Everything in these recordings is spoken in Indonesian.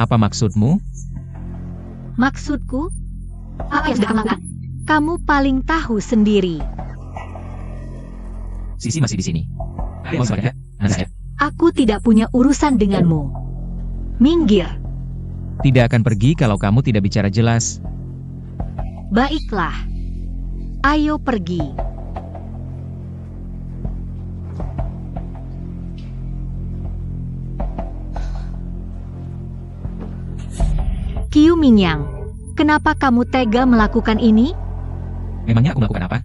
Apa maksudmu? Maksudku? Apa yang sudah kamu lakukan? Kamu paling tahu sendiri. Sisi masih di sini. Mau sebaliknya, mana saya? Aku tidak punya urusan denganmu. Minggir. Tidak akan pergi kalau kamu tidak bicara jelas. Baiklah. Ayo pergi. Qiu Mingyang, kenapa kamu tega melakukan ini? Memangnya aku melakukan apa?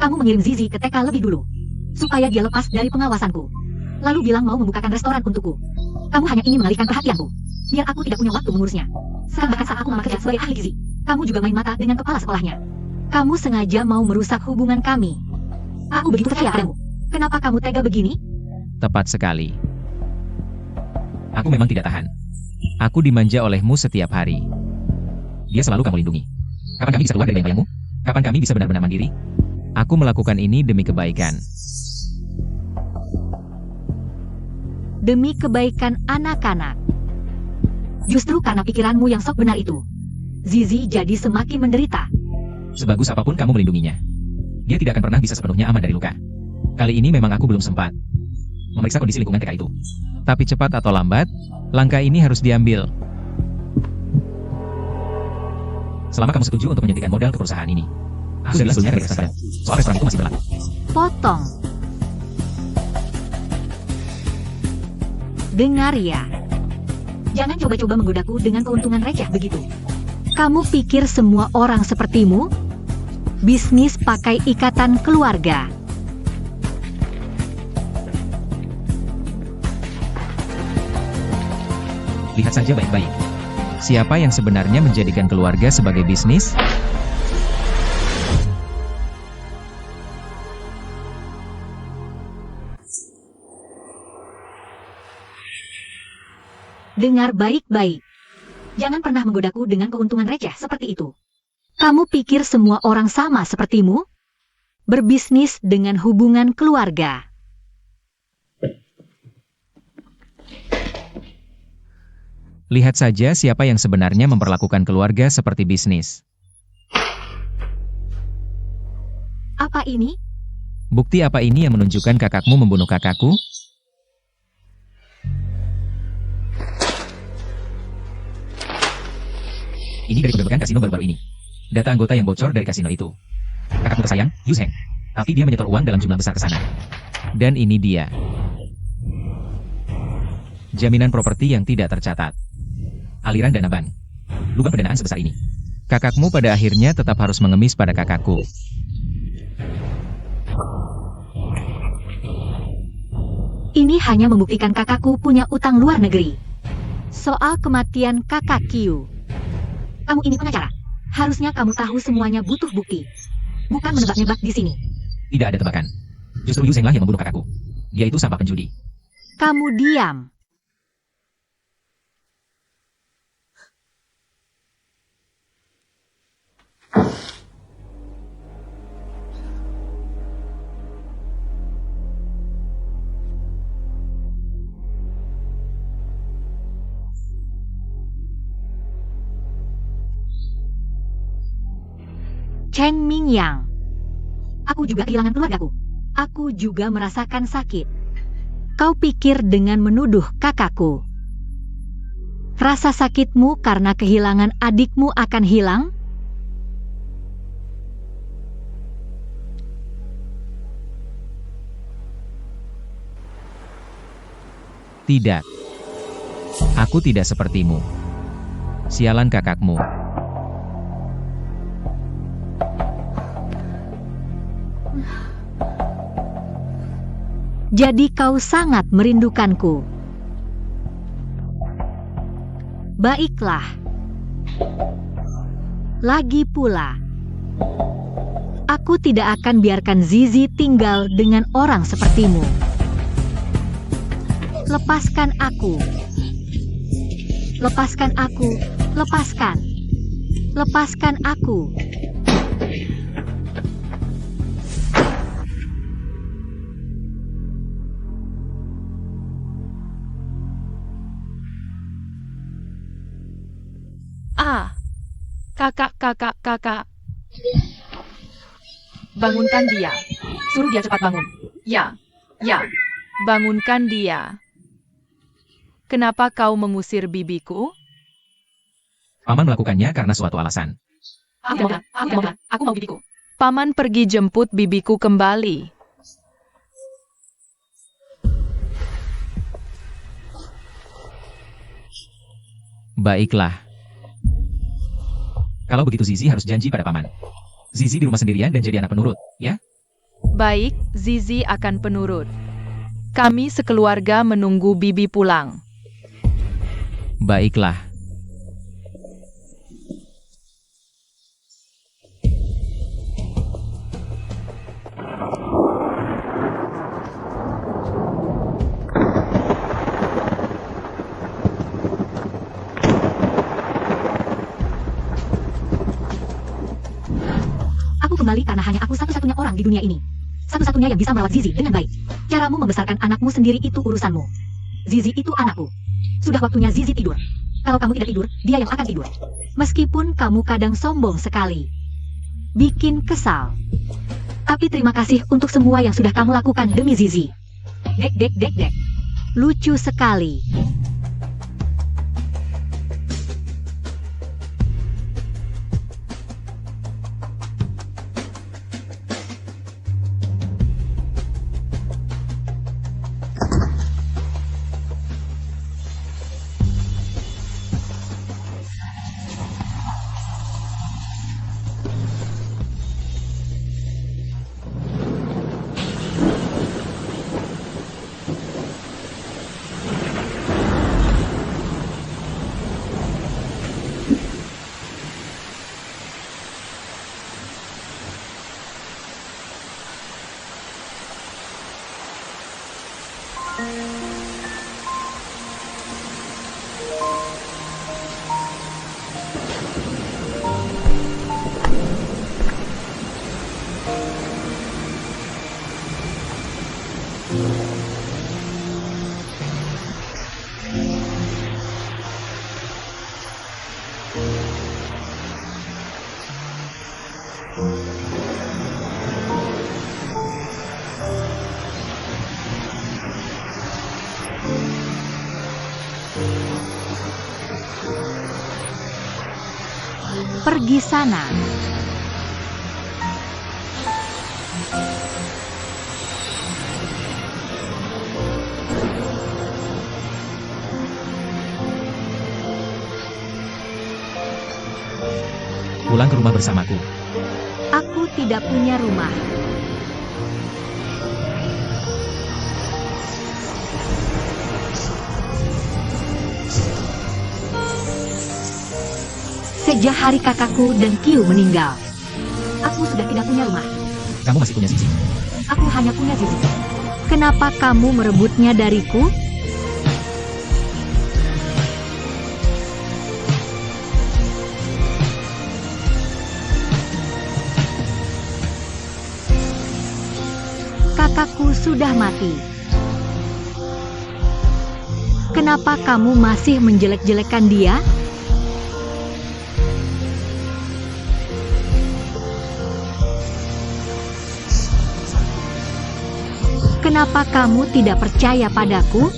Kamu mengirim Zizi ke TK lebih dulu, supaya dia lepas dari pengawasanku. Lalu bilang mau membukakan restoran untukku. Kamu hanya ingin mengalihkan perhatianku, biar aku tidak punya waktu mengurusnya. Sekarang bahkan saat aku melamar kerja sebagai ahli gizi, kamu juga main mata dengan kepala sekolahnya. Kamu sengaja mau merusak hubungan kami. Aku begitu percaya padamu. Kenapa kamu tega begini? Tepat sekali. Aku memang tidak tahan. Aku dimanja olehmu setiap hari. Dia selalu kamu lindungi. Kapan kami bisa keluar dari bayang-bayangmu? Kapan kami bisa benar-benar mandiri? Aku melakukan ini demi kebaikan. Demi kebaikan anak-anak. Justru karena pikiranmu yang sok benar itu, Zizi jadi semakin menderita. Sebagus apapun kamu melindunginya, dia tidak akan pernah bisa sepenuhnya aman dari luka. Kali ini memang aku belum sempat memeriksa kondisi lingkungan TK itu. Tapi cepat atau lambat, langkah ini harus diambil. Selama kamu setuju untuk menyuntikkan modal ke perusahaan ini, aku jelas punya kebebasan. Soal restoran itu masih berlaku. Potong. Dengar ya. Jangan coba-coba menggodaku dengan keuntungan receh begitu. Kamu pikir semua orang sepertimu? Bisnis pakai ikatan keluarga. Lihat saja baik-baik. Siapa yang sebenarnya menjadikan keluarga sebagai bisnis? Dengar baik-baik. Jangan pernah menggodaku dengan keuntungan receh seperti itu. Kamu pikir semua orang sama sepertimu? Berbisnis dengan hubungan keluarga. Lihat saja siapa yang sebenarnya memperlakukan keluarga seperti bisnis. Apa ini? Bukti apa ini yang menunjukkan kakakmu membunuh kakakku? Ini dari penggerebekan kasino baru-baru ini. Data anggota yang bocor dari kasino itu. Kakakmu tersayang, Yu Zheng. Tapi dia menyetor uang dalam jumlah besar ke sana. Dan ini dia. Jaminan properti yang tidak tercatat. Aliran dana bank. Lubang pendanaan sebesar ini. Kakakmu pada akhirnya tetap harus mengemis pada kakakku. Ini hanya membuktikan kakakku punya utang luar negeri. Soal kematian kakak Qiu. Kamu ini pengacara. Harusnya kamu tahu semuanya butuh bukti. Bukan menebak-nebak di sini. Tidak ada tebakan. Justru Yu Zheng lah yang membunuh kakakku. Dia itu sampah penjudi. Kamu diam. Cheng Mingyang. Aku juga kehilangan keluargaku. Aku juga merasakan sakit. Kau pikir dengan menuduh kakakku, rasa sakitmu karena kehilangan adikmu akan hilang? Tidak. Aku tidak sepertimu. Sialan kakakmu. Jadi kau sangat merindukanku. Baiklah. Lagi pula, aku tidak akan biarkan Zizi tinggal dengan orang sepertimu. Lepaskan aku. Lepaskan aku. Lepaskan. Lepaskan aku. Kakak. Bangunkan dia. Suruh dia cepat bangun. Ya. Bangunkan dia. Kenapa kau mengusir bibiku? Paman melakukannya karena suatu alasan. Aku mau bibiku. Paman pergi jemput bibiku kembali. Baiklah. Kalau begitu Zizi harus janji pada paman. Zizi di rumah sendirian dan jadi anak penurut, ya? Baik, Zizi akan penurut. Kami sekeluarga menunggu bibi pulang. Baiklah. Aku kembali karena hanya aku satu-satunya orang di dunia ini. Satu-satunya yang bisa merawat Zizi dengan baik. Caramu membesarkan anakmu sendiri itu urusanmu. Zizi itu anakku. Sudah waktunya Zizi tidur. Kalau kamu tidak tidur, dia yang akan tidur. Meskipun kamu kadang sombong sekali. Bikin kesal. Tapi terima kasih untuk semua yang sudah kamu lakukan demi Zizi. Dek. Lucu sekali. Pergi sana. Pulang ke rumah bersamaku. Aku tidak punya rumah. Sejak hari kakakku dan Kiu meninggal, aku sudah tidak punya rumah. Kamu masih punya Zizi. Aku hanya punya Zizi. Kenapa kamu merebutnya dariku? Kakakku sudah mati. Kenapa kamu masih menjelek-jelekan dia? Kenapa kamu tidak percaya padaku?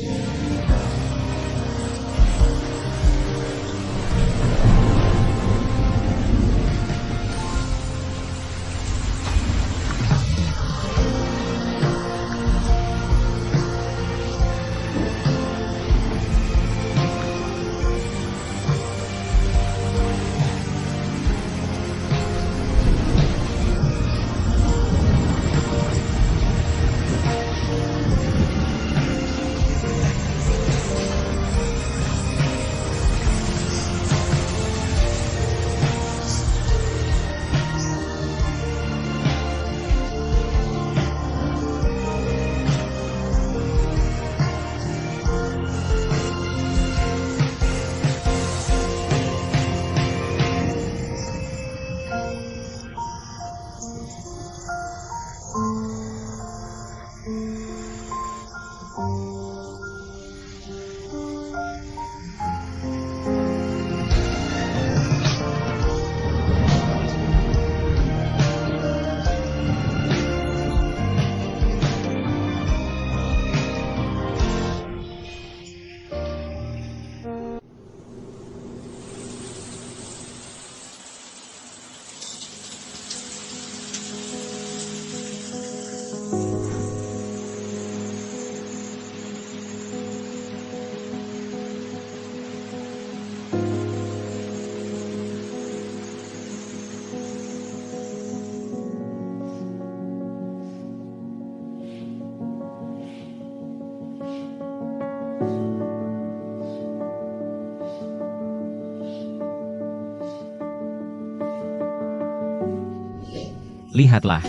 Lihatlah.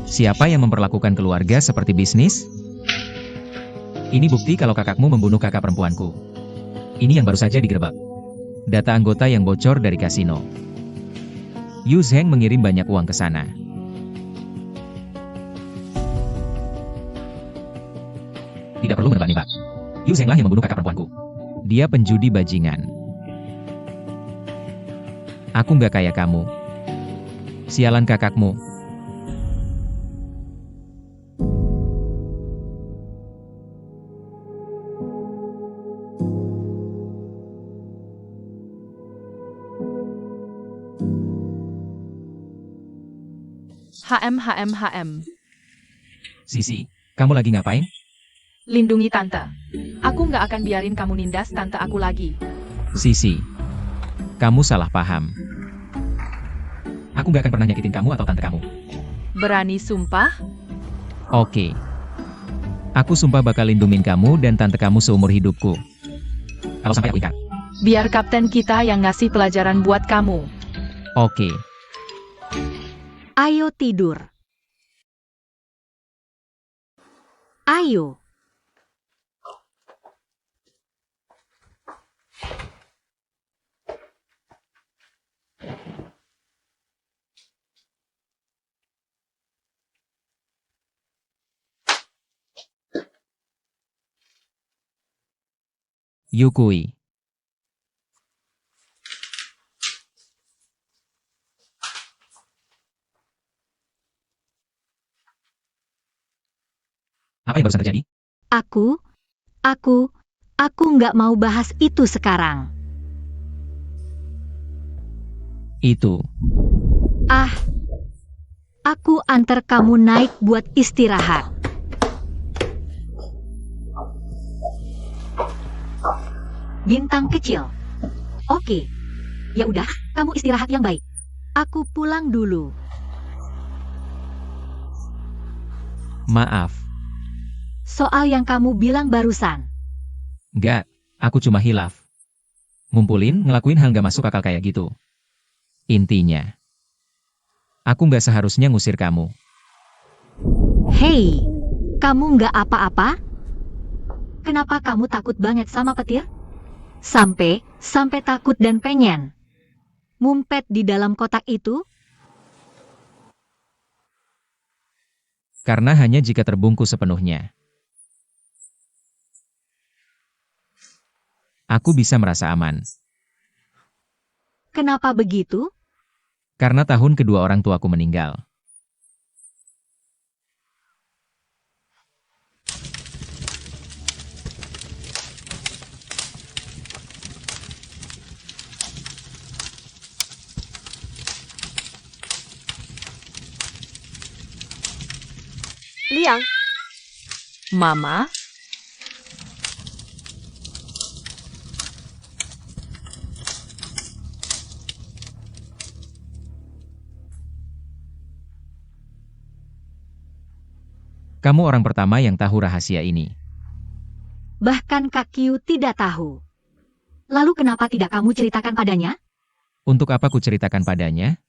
Siapa yang memperlakukan keluarga seperti bisnis? Ini bukti kalau kakakmu membunuh kakak perempuanku. Ini yang baru saja digerebek. Data anggota yang bocor dari kasino. Yu Zheng mengirim banyak uang ke sana. Tidak perlu menebak-nebak. Yu Zheng lah yang membunuh kakak perempuanku. Dia penjudi bajingan. Aku nggak kayak kamu. Sialan kakakmu. HM. Sisi, kamu lagi ngapain? Lindungi tante. Aku nggak akan biarin kamu nindas tante aku lagi. Sisi, kamu salah paham. Aku nggak akan pernah nyakitin kamu atau tante kamu. Berani sumpah? Oke. Aku sumpah bakal lindungin kamu dan tante kamu seumur hidupku. Kalau sampai aku ikat. Biar kapten kita yang ngasih pelajaran buat kamu. Oke. Ayo tidur. Ayo. Yukui. Apa yang barusan terjadi? Aku nggak mau bahas itu sekarang. Itu. Aku antar kamu naik buat istirahat. Bintang kecil. Oke. Ya udah, kamu istirahat yang baik. Aku pulang dulu. Maaf. Soal yang kamu bilang barusan. Nggak, aku cuma hilaf. Ngumpulin, ngelakuin hal nggak masuk akal kayak gitu. Intinya, aku nggak seharusnya ngusir kamu. Hei, kamu nggak apa-apa? Kenapa kamu takut banget sama petir? Sampai takut dan pengen ngumpet di dalam kotak itu? Karena hanya jika terbungkus sepenuhnya, aku bisa merasa aman. Kenapa begitu? Karena tahun kedua orang tuaku meninggal. Liang. Mama? Kamu orang pertama yang tahu rahasia ini. Bahkan Kak Kyu tidak tahu. Lalu kenapa tidak kamu ceritakan padanya? Untuk apa ku ceritakan padanya?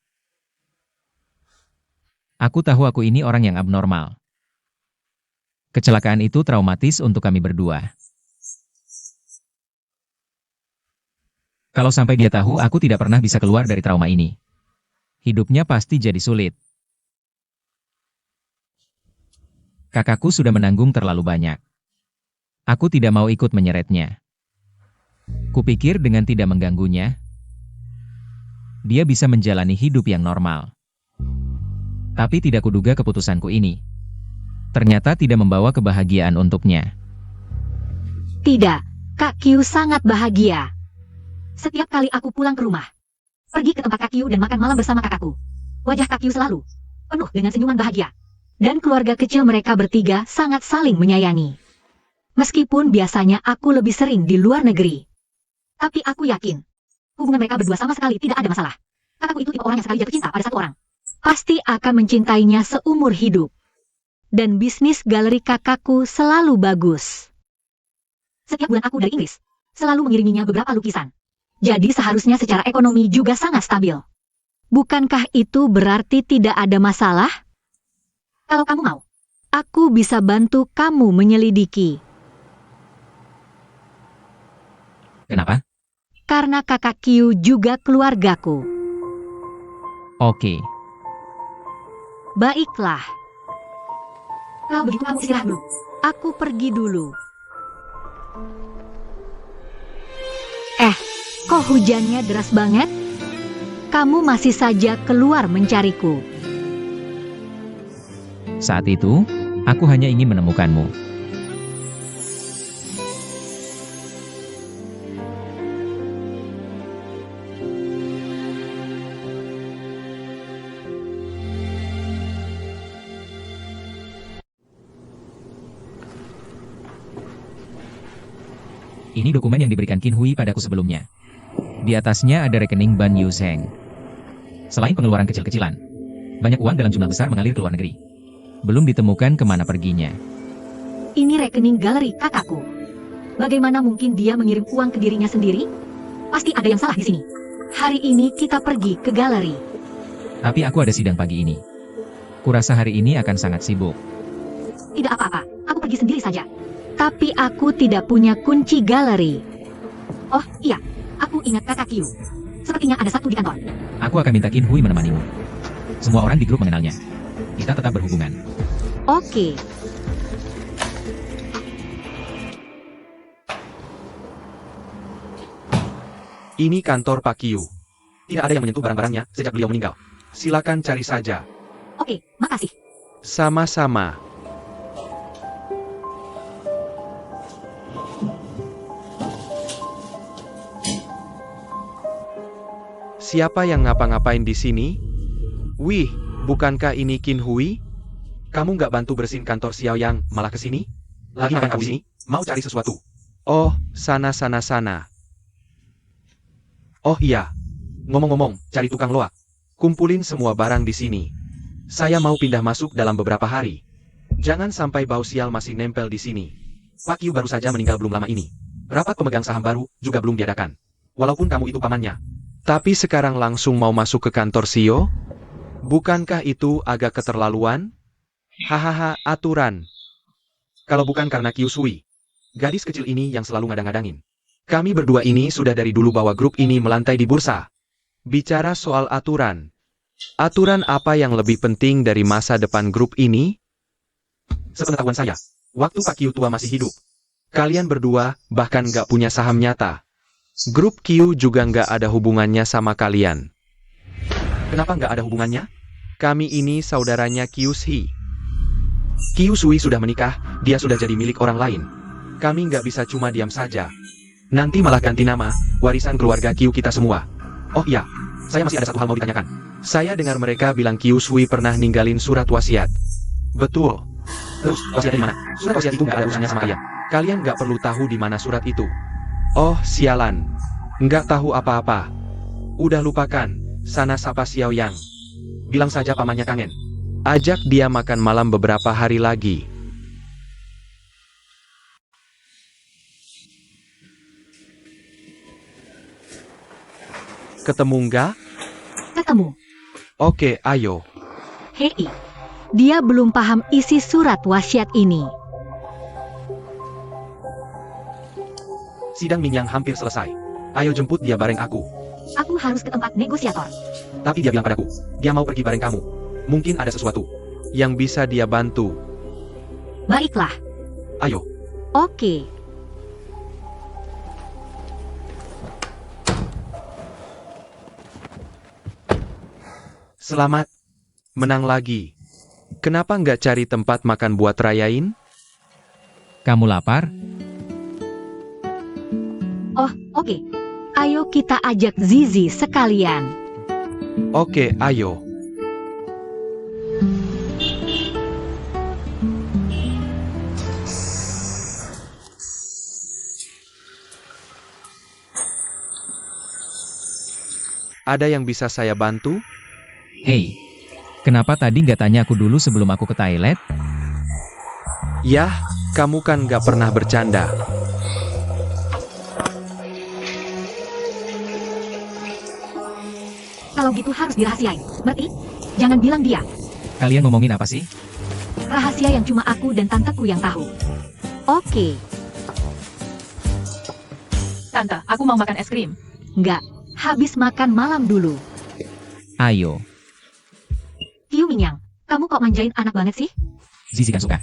Aku tahu aku ini orang yang abnormal. Kecelakaan itu traumatis untuk kami berdua. Kalau sampai dia tahu aku tidak pernah bisa keluar dari trauma ini, hidupnya pasti jadi sulit. Kakakku sudah menanggung terlalu banyak. Aku tidak mau ikut menyeretnya. Kupikir dengan tidak mengganggunya, dia bisa menjalani hidup yang normal. Tapi tidak kuduga keputusanku ini ternyata tidak membawa kebahagiaan untuknya. Tidak, Kak Kyu sangat bahagia. Setiap kali aku pulang ke rumah, pergi ke tempat Kak Kyu dan makan malam bersama kakakku, wajah Kak Kyu selalu penuh dengan senyuman bahagia. Dan keluarga kecil mereka bertiga sangat saling menyayangi. Meskipun biasanya aku lebih sering di luar negeri, tapi aku yakin hubungan mereka berdua sama sekali tidak ada masalah. Kakakku itu tipe orang yang sekali jatuh cinta pada satu orang, pasti akan mencintainya seumur hidup. Dan bisnis galeri kakakku selalu bagus. Setiap bulan aku dari Inggris, selalu mengiriminya beberapa lukisan. Jadi seharusnya secara ekonomi juga sangat stabil. Bukankah itu berarti tidak ada masalah? Kalau kamu mau, Aku bisa bantu kamu menyelidiki. Kenapa? Karena kakak Q juga keluargaku. Oke. Baiklah, kalau begitu kamu istirahat dulu. aku pergi dulu. Kok hujannya deras banget? Kamu masih saja keluar mencariku. Saat itu, aku hanya ingin menemukanmu. Ini dokumen yang diberikan Qin Hui padaku sebelumnya. Di atasnya ada rekening Ban Yu Sheng. Selain pengeluaran kecil-kecilan, banyak uang dalam jumlah besar mengalir ke luar negeri. Belum ditemukan kemana perginya. Ini rekening galeri kakakku. Bagaimana mungkin dia mengirim uang ke dirinya sendiri? Pasti ada yang salah di sini. Hari ini kita pergi ke galeri. Tapi aku ada sidang pagi ini. Kurasa hari ini akan sangat sibuk. Tidak apa-apa, aku pergi sendiri saja. Tapi aku tidak punya kunci galeri. Oh iya, aku ingat kakak Q. Sepertinya ada satu di kantor. Aku akan minta Qin Hui menemanimu. Semua orang di grup mengenalnya. Kita tetap berhubungan. Oke, Ini kantor Pak Q. Tidak ada yang menyentuh barang-barangnya sejak beliau meninggal. Silakan cari saja. Oke, makasih. Sama-sama. Siapa yang ngapa-ngapain di sini? Wih, bukankah ini Qin Hui? Kamu nggak bantu bersihin kantor Xiao Yang, malah kesini? Lagi ngapain kamu di sini? Mau cari sesuatu? Oh, sana. Oh iya. Ngomong-ngomong, cari tukang loak. Kumpulin semua barang di sini. Saya mau pindah masuk dalam beberapa hari. Jangan sampai bau sial masih nempel di sini. Pak Q baru saja meninggal belum lama ini. Rapat pemegang saham baru juga belum diadakan. Walaupun kamu itu pamannya. Tapi sekarang langsung mau masuk ke kantor CEO? Bukankah itu agak keterlaluan? Hahaha, aturan. Kalau bukan karena Q Sui, gadis kecil ini yang selalu ngadang-ngadangin. Kami berdua ini sudah dari dulu bawa grup ini melantai di bursa. Bicara soal aturan. Aturan apa yang lebih penting dari masa depan grup ini? Sepengetahuan saya, waktu Pak Q tua masih hidup, kalian berdua bahkan nggak punya saham nyata. Grup Q juga nggak ada hubungannya sama kalian. Kenapa nggak ada hubungannya? Kami ini saudaranya Q Sui. Q Sui sudah menikah, dia sudah jadi milik orang lain. Kami nggak bisa cuma diam saja. Nanti malah ganti nama, warisan keluarga Q kita semua. Oh iya, saya masih ada satu hal mau ditanyakan. Saya dengar mereka bilang Q Sui pernah ninggalin surat wasiat. Betul. Terus, wasiatnya di mana? Surat wasiat itu nggak ada urusannya sama kalian. Kalian nggak perlu tahu di mana surat itu. Oh, sialan. Nggak tahu apa-apa. Udah lupakan, sana sapa Xiao Yang. Bilang saja pamannya kangen. Ajak dia makan malam beberapa hari lagi. Ketemu nggak? Ketemu. Oke, ayo. Hei, dia belum paham isi surat wasiat ini. Sidang Mingyang hampir selesai. Ayo jemput dia bareng aku. aku harus ke tempat negosiator. Tapi dia bilang padaku, dia mau pergi bareng kamu. Mungkin ada sesuatu yang bisa dia bantu. Baiklah, Ayo. Oke, Selamat. Menang lagi. Kenapa nggak cari tempat makan buat rayain? Kamu lapar? oh oke. ayo kita ajak Zizi sekalian. Oke, ayo. Ada yang bisa saya bantu? Hei, kenapa tadi nggak tanya aku dulu sebelum aku ke toilet? Yah, kamu kan nggak pernah bercanda. Kalau gitu harus dirahasiain. Berarti, jangan bilang dia. Kalian ngomongin apa sih? Rahasia yang cuma aku dan tanteku yang tahu. Oke, Tante, aku mau makan es krim. Enggak, habis makan malam dulu. Ayo, Qiu Mingyang, kamu kok manjain anak banget sih? Zizi kan suka.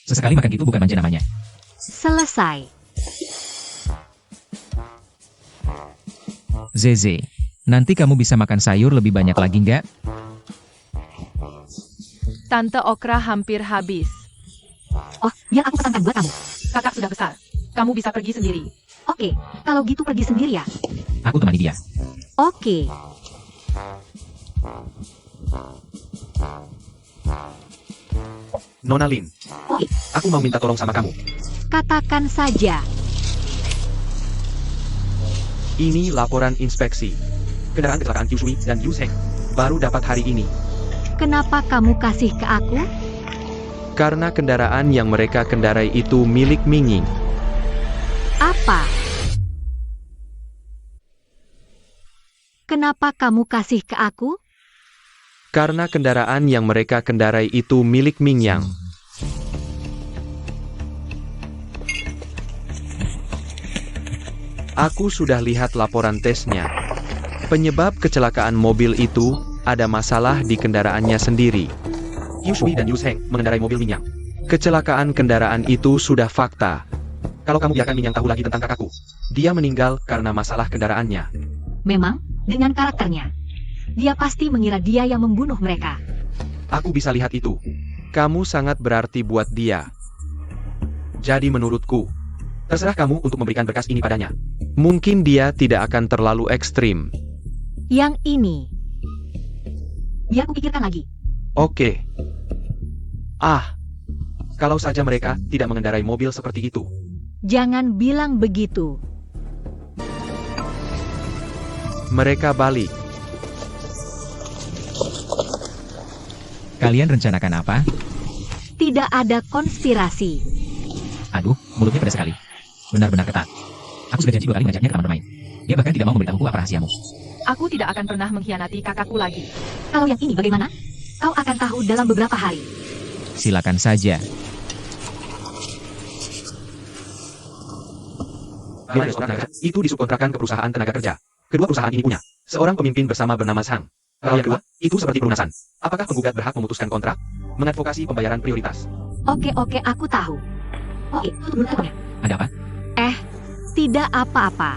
Sesekali makan gitu bukan manja namanya. selesai. Zeze, nanti kamu bisa makan sayur lebih banyak lagi nggak? Tante okra hampir habis. Oh, biar aku pesankan buat kamu. Kakak sudah besar. Kamu bisa pergi sendiri. Oke, kalau gitu pergi sendiri ya. Aku temani dia. Oke, Nona Lin, Oke, aku mau minta tolong sama kamu. katakan saja. Ini laporan inspeksi. Kendaraan kecelakaan Qiu Shui dan Yu Zheng baru dapat hari ini. Kenapa kamu kasih ke aku? Karena kendaraan yang mereka kendarai itu milik Mingying. Apa? Kenapa kamu kasih ke aku? Karena kendaraan yang mereka kendarai itu milik Mingyang. Aku sudah lihat laporan tesnya. Penyebab kecelakaan mobil itu ada masalah di kendaraannya sendiri. Qiu Shui dan Yu Zheng mengendarai mobil Mingyang. Kecelakaan kendaraan itu sudah fakta. Kalau kamu biarkan Mingyang tahu lagi tentang kakakku, dia meninggal karena masalah kendaraannya. memang, dengan karakternya. Dia pasti mengira dia yang membunuh mereka. Aku bisa lihat itu. Kamu sangat berarti buat dia. Jadi menurutku, terserah kamu untuk memberikan berkas ini padanya. Mungkin dia tidak akan terlalu ekstrim. Yang ini. Biar aku pikirkan lagi. Oke. Kalau saja mereka tidak mengendarai mobil seperti itu. Jangan bilang begitu. Mereka balik. Kalian rencanakan apa? Tidak ada konspirasi. Aduh, mulutnya pedas sekali. Benar-benar ketat. Aku sudah janji 2 kali mengajaknya ke taman bermain. Dia bahkan tidak mau memberitahuku apa rahasiamu. Aku tidak akan pernah mengkhianati kakakku lagi. Kalau yang ini bagaimana? Kau akan tahu dalam beberapa hari. Silakan saja. Gimana restoran tenaga kerja? Itu disubkontrakkan ke perusahaan tenaga kerja. Kedua perusahaan ini punya seorang pemimpin bersama bernama Sang. Kalau yang kedua, itu seperti pelunasan. Apakah penggugat berhak memutuskan kontrak? Mengadvokasi pembayaran prioritas. Oke, aku tahu. Oke, tutup dulu teleponnya. Ada apa? Tidak apa-apa.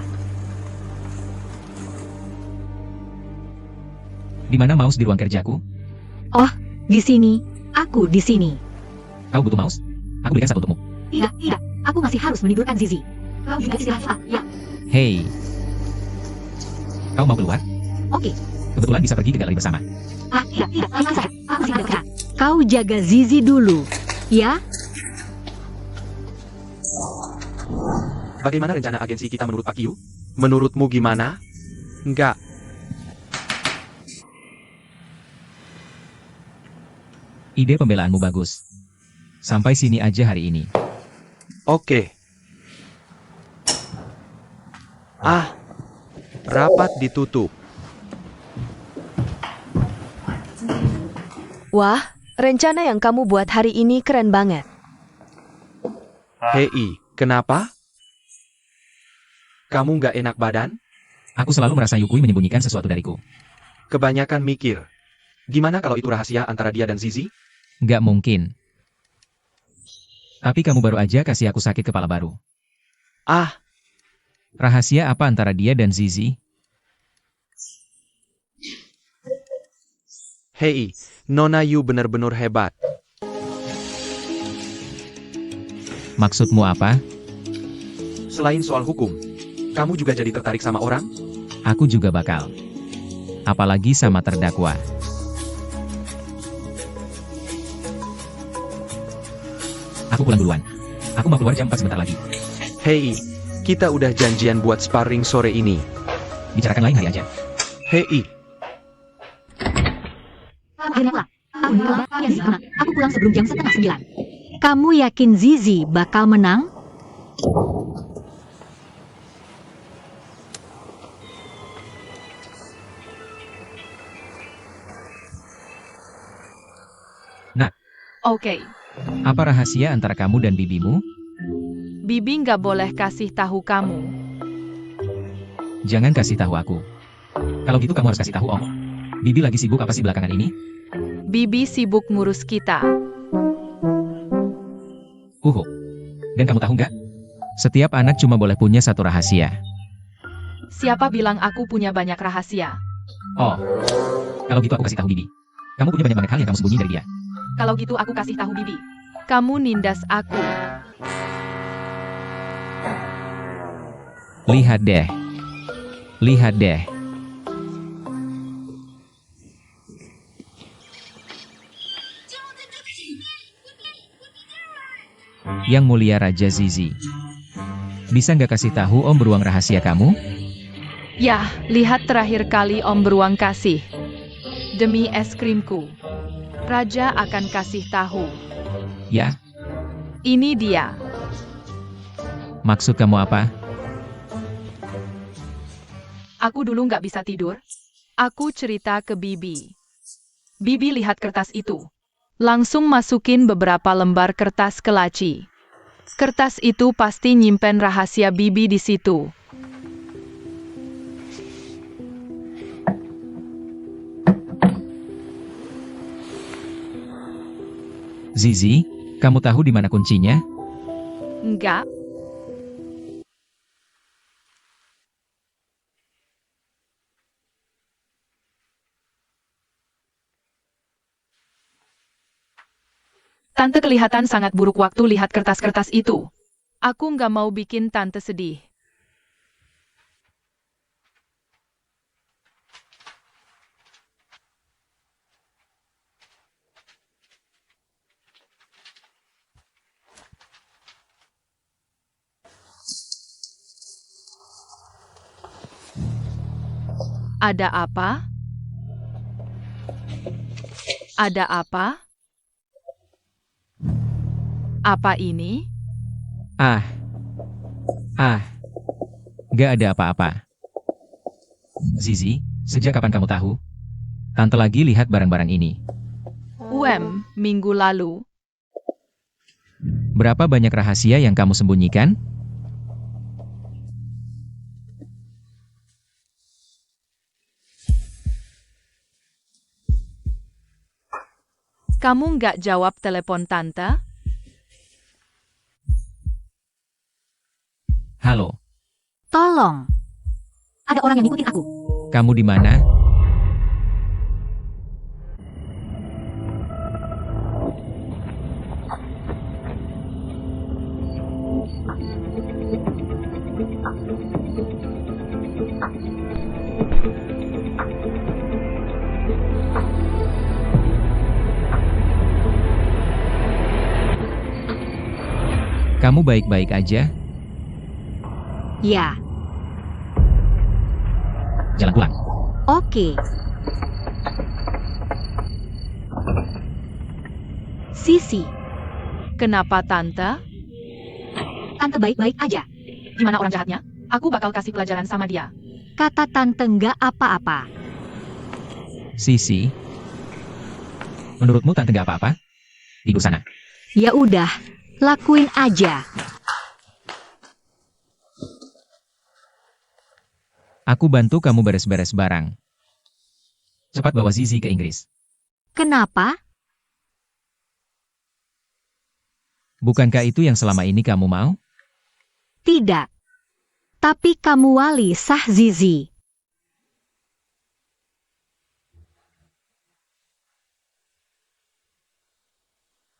Di mana mouse di ruang kerjaku? Di sini. Aku di sini. Kau butuh mouse? Aku berikan 1 untukmu. Tidak. Aku masih harus menidurkan Zizi. Kau juga istirahat, ya. Hei. Kau mau keluar? Oke. Kebetulan bisa pergi ke galeri bersama. Tidak. Lakukan saja. Aku masih ada kerja. Kau jaga Zizi dulu. Ya? Bagaimana rencana agensi kita menurut Pak Qiu? Menurutmu gimana? Enggak. Ide pembelaanmu bagus. Sampai sini aja hari ini. Oke. Rapat ditutup. Wah, rencana yang kamu buat hari ini keren banget. Hei, kenapa? Kamu nggak enak badan? Aku selalu merasa Yukui menyembunyikan sesuatu dariku. Kebanyakan mikir. Gimana kalau itu rahasia antara dia dan Zizi? Nggak mungkin. Tapi kamu baru aja kasih aku sakit kepala baru. Rahasia apa antara dia dan Zizi? Hei, Nona Yu benar-benar hebat. Maksudmu apa? Selain soal hukum, kamu juga jadi tertarik sama orang? Aku juga bakal. Apalagi sama terdakwa. Aku pulang duluan. Aku mau keluar jam 4 sebentar lagi. Hei, kita udah janjian buat sparring sore ini. Bicarakan lain hari aja. Hei, Kamu akhirnya pulang. Aku pulang. Ya, Zizi, tenang. Aku pulang sebelum jam 8:30. Kamu yakin Zizi bakal menang? Oke. Apa rahasia antara kamu dan bibimu? Bibi nggak boleh kasih tahu kamu. Jangan kasih tahu aku. Kalau gitu kamu harus kasih tahu Om. Bibi lagi sibuk apa sih belakangan ini? Bibi sibuk ngurus kita. Dan kamu tahu nggak? Setiap anak cuma boleh punya satu rahasia. Siapa bilang aku punya banyak rahasia? Oh, kalau gitu aku kasih tahu Bibi. Kamu punya banyak hal yang kamu sembunyi dari dia. Kalau gitu aku kasih tahu Bibi. Kamu nindas aku. Lihat deh. Lihat deh. Yang mulia Raja Zizi. Bisa nggak kasih tahu Om beruang rahasia kamu? Yah, lihat terakhir kali Om beruang kasih. Demi es krimku. Raja akan kasih tahu. Ya, Ini dia. maksud kamu apa? Aku dulu nggak bisa tidur. Aku cerita ke Bibi. Bibi lihat kertas itu. Langsung masukin beberapa lembar kertas ke laci. Kertas itu pasti nyimpen rahasia Bibi di situ. Zizi, kamu tahu di mana kuncinya? Enggak. Tante kelihatan sangat buruk waktu lihat kertas-kertas itu. Aku nggak mau bikin Tante sedih. Ada apa? Ada apa? Apa ini? Gak ada apa-apa. Zizi, sejak kapan kamu tahu? Tante lagi lihat barang-barang ini. Minggu lalu. Berapa banyak rahasia yang kamu sembunyikan? Kamu nggak jawab telepon Tante? Halo, Tolong. Ada orang yang ngikutin aku. kamu di mana? Kamu baik-baik aja? Ya, Jalan pulang. oke. Sisi, Kenapa Tante? Tante baik-baik aja. Gimana orang jahatnya? Aku bakal kasih pelajaran sama dia. Kata Tante nggak apa-apa. Sisi, menurutmu Tante gak apa-apa? Tidur sana. Ya udah, lakuin aja. Aku bantu kamu beres-beres barang. Cepat bawa Zizi ke Inggris. Kenapa? Bukankah itu yang selama ini kamu mau? Tidak. Tapi kamu wali sah Zizi.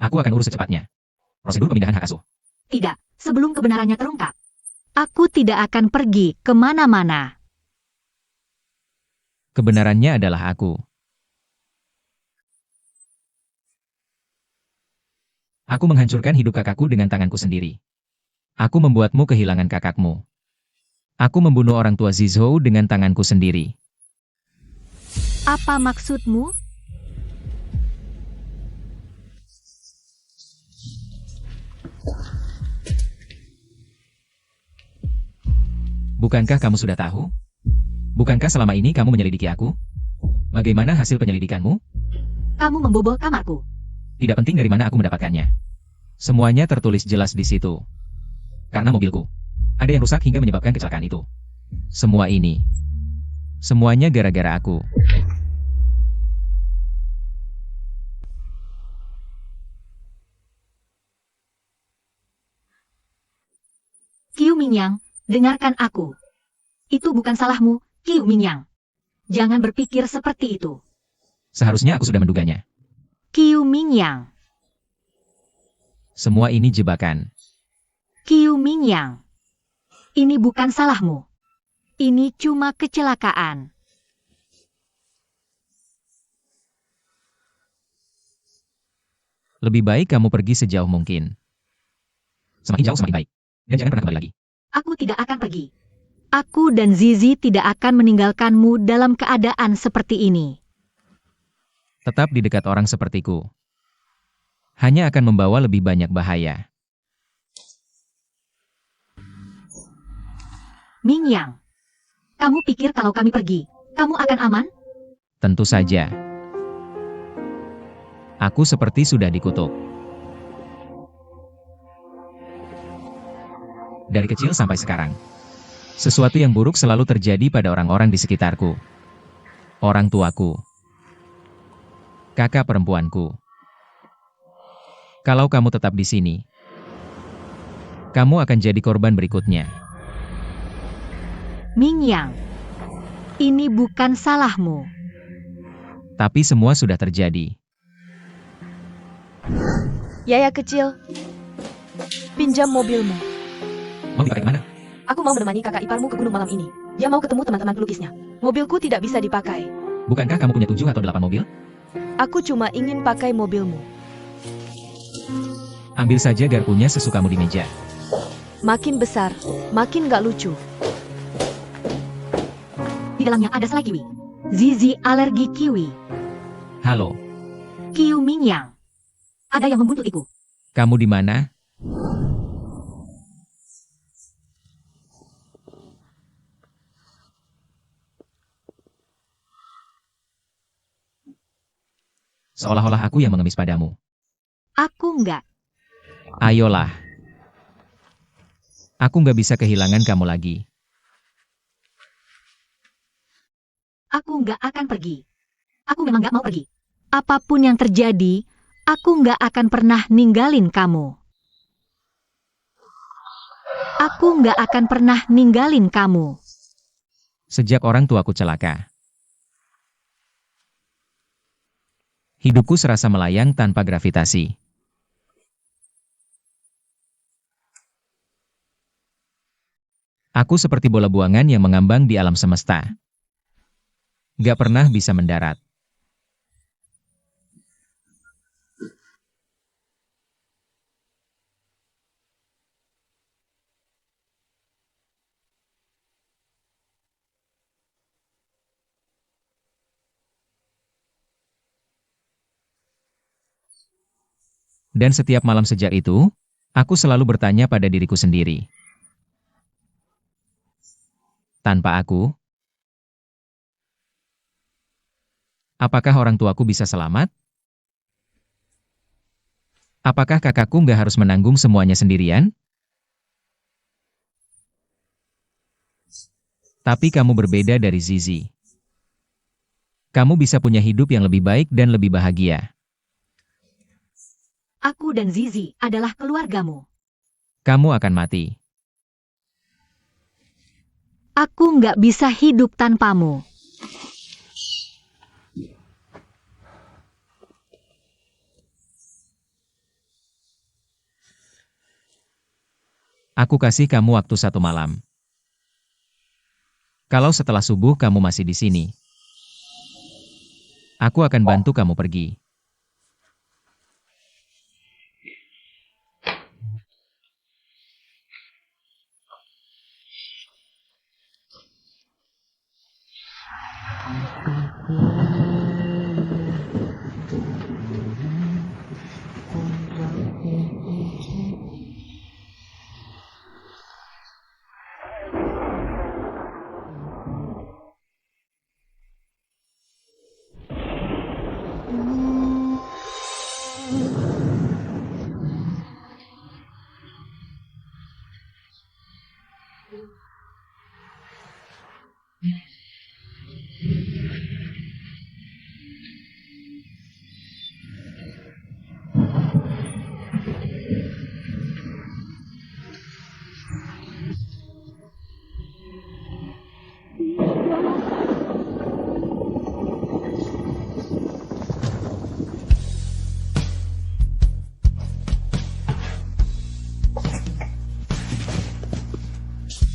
Aku akan urus secepatnya. Prosedur pemindahan hak asuh. Tidak, sebelum kebenarannya terungkap. Aku tidak akan pergi kemana-mana. Kebenarannya adalah aku. Aku menghancurkan hidup kakakku dengan tanganku sendiri. Aku membuatmu kehilangan kakakmu. Aku membunuh orang tua Zizhou dengan tanganku sendiri. Apa maksudmu? Bukankah kamu sudah tahu? Bukankah selama ini kamu menyelidiki aku? Bagaimana hasil penyelidikanmu? Kamu membobol kamarku. Tidak penting dari mana aku mendapatkannya. Semuanya tertulis jelas di situ. Karena mobilku. Ada yang rusak hingga menyebabkan kecelakaan itu. Semua ini. Semuanya gara-gara aku. Qiu Mingyang, dengarkan aku. Itu bukan salahmu, Qiu Mingyang. Jangan berpikir seperti itu. Seharusnya aku sudah menduganya. Qiu Mingyang, Semua ini jebakan. Qiu Mingyang. Ini bukan salahmu. Ini cuma kecelakaan. Lebih baik kamu pergi sejauh mungkin. Semakin jauh semakin baik. Dan jangan pernah kembali lagi. Aku tidak akan pergi. Aku dan Zizi tidak akan meninggalkanmu dalam keadaan seperti ini. Tetap di dekat orang sepertiku. Hanya akan membawa lebih banyak bahaya. Mingyang, kamu pikir kalau kami pergi, kamu akan aman? Tentu saja. Aku seperti sudah dikutuk. Dari kecil sampai sekarang. Sesuatu yang buruk selalu terjadi pada orang-orang di sekitarku. Orang tuaku. Kakak perempuanku. Kalau kamu tetap di sini, kamu akan jadi korban berikutnya. Mingyang, ini bukan salahmu. Tapi semua sudah terjadi. Yaya kecil, pinjam mobilmu. Mau dipakai mana? Aku mau menemani kakak iparmu ke gunung malam ini. Dia mau ketemu teman-teman pelukisnya. Mobilku tidak bisa dipakai. Bukankah kamu punya 7 atau 8 mobil? Aku cuma ingin pakai mobilmu. Ambil saja garpunya sesukamu di meja. Makin besar, makin gak lucu. Di dalamnya ada selai kiwi. Zizi alergi kiwi. Halo, Qiu Mingyang. Ada yang membuntutiku. kamu di mana? Seolah-olah aku yang mengemis padamu. Aku enggak. Ayolah. Aku nggak bisa kehilangan kamu lagi. Aku nggak akan pergi. Aku memang nggak mau pergi. Apapun yang terjadi, aku nggak akan pernah ninggalin kamu. Aku nggak akan pernah ninggalin kamu. Sejak orang tuaku celaka. Hidupku serasa melayang tanpa gravitasi. Aku seperti bola buangan yang mengambang di alam semesta. Gak pernah bisa mendarat. Dan setiap malam sejak itu, aku selalu bertanya pada diriku sendiri. Tanpa aku, apakah orang tuaku bisa selamat? Apakah kakakku nggak harus menanggung semuanya sendirian? Tapi kamu berbeda dari Zizi. Kamu bisa punya hidup yang lebih baik dan lebih bahagia. Aku dan Zizi adalah keluargamu. Kamu akan mati. Aku nggak bisa hidup tanpamu. Aku kasih kamu waktu 1 malam. Kalau setelah subuh kamu masih di sini, aku akan bantu kamu pergi.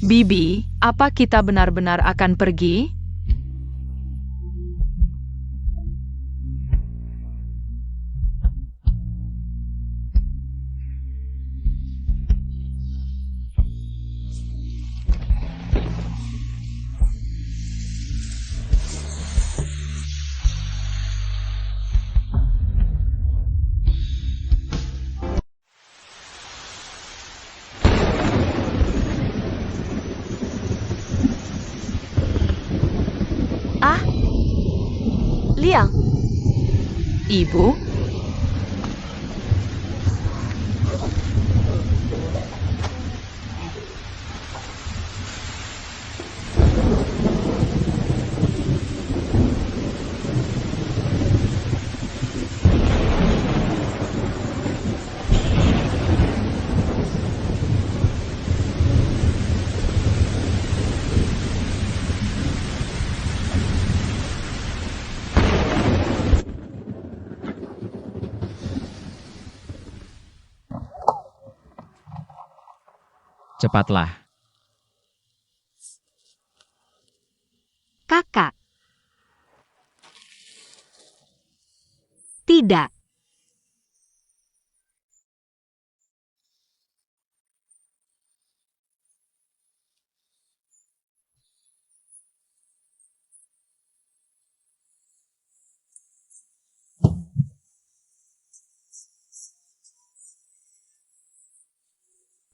Bibi, apa kita benar-benar akan pergi? Liang, Ibu? Cepatlah. Kakak. Tidak.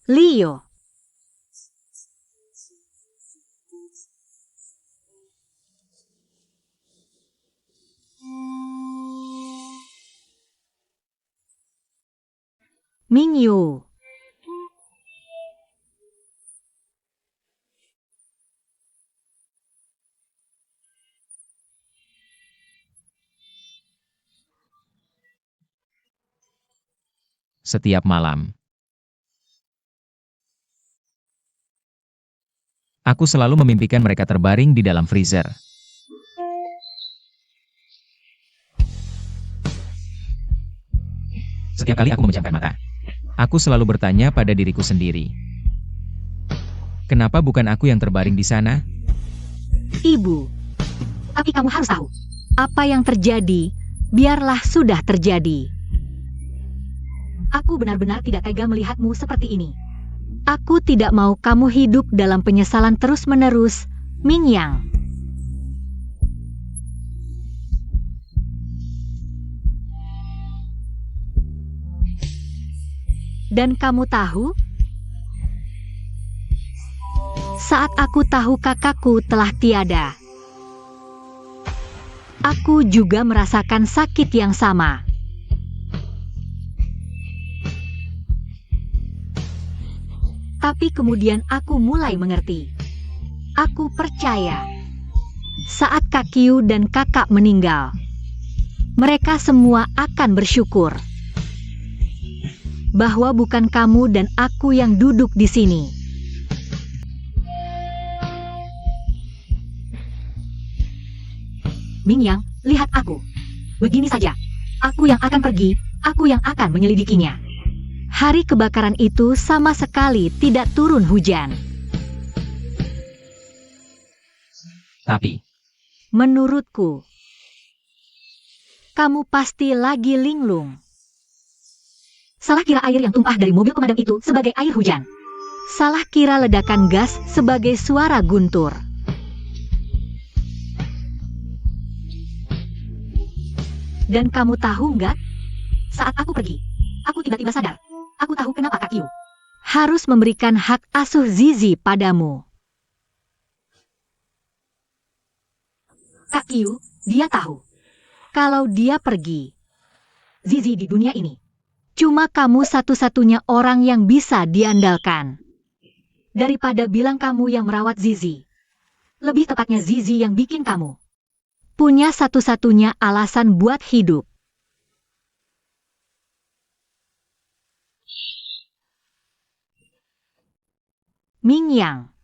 Leo. Mingyu. Setiap malam. Aku selalu memimpikan mereka terbaring di dalam freezer. Setiap kali aku memejamkan mata, aku selalu bertanya pada diriku sendiri. Kenapa bukan aku yang terbaring di sana? Ibu. Tapi kamu harus tahu. Apa yang terjadi, biarlah sudah terjadi. Aku benar-benar tidak tega melihatmu seperti ini. Aku tidak mau kamu hidup dalam penyesalan terus-menerus, Mingyang. Dan kamu tahu? Saat aku tahu kakakku telah tiada, aku juga merasakan sakit yang sama. Tapi kemudian aku mulai mengerti. Aku percaya. Saat Kakyu dan kakak meninggal, mereka semua akan bersyukur bahwa bukan kamu dan aku yang duduk di sini. Mingyang, lihat aku. Begini saja. Aku yang akan pergi, aku yang akan menyelidikinya. Hari kebakaran itu sama sekali tidak turun hujan. Tapi, Menurutku, kamu pasti lagi linglung. Salah kira air yang tumpah dari mobil pemadam itu sebagai air hujan. Salah kira ledakan gas sebagai suara guntur. Dan kamu tahu nggak? Saat aku pergi, aku tiba-tiba sadar. Aku tahu kenapa Kakyu Harus memberikan hak asuh Zizi padamu. Kakyu, dia tahu. Kalau dia pergi, Zizi di dunia ini. cuma kamu satu-satunya orang yang bisa diandalkan. daripada bilang kamu yang merawat Zizi. Lebih tepatnya Zizi yang bikin kamu punya satu-satunya alasan buat hidup. Mingyang,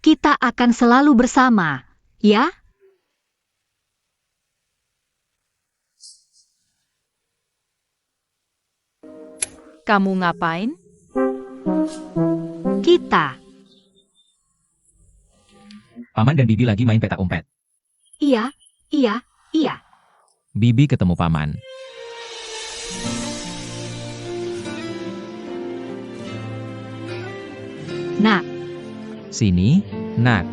kita akan selalu bersama, ya? Kamu ngapain? Kita. Paman dan Bibi lagi main petak umpet. Iya, iya, iya. Bibi ketemu Paman. Nak, Sini, nak.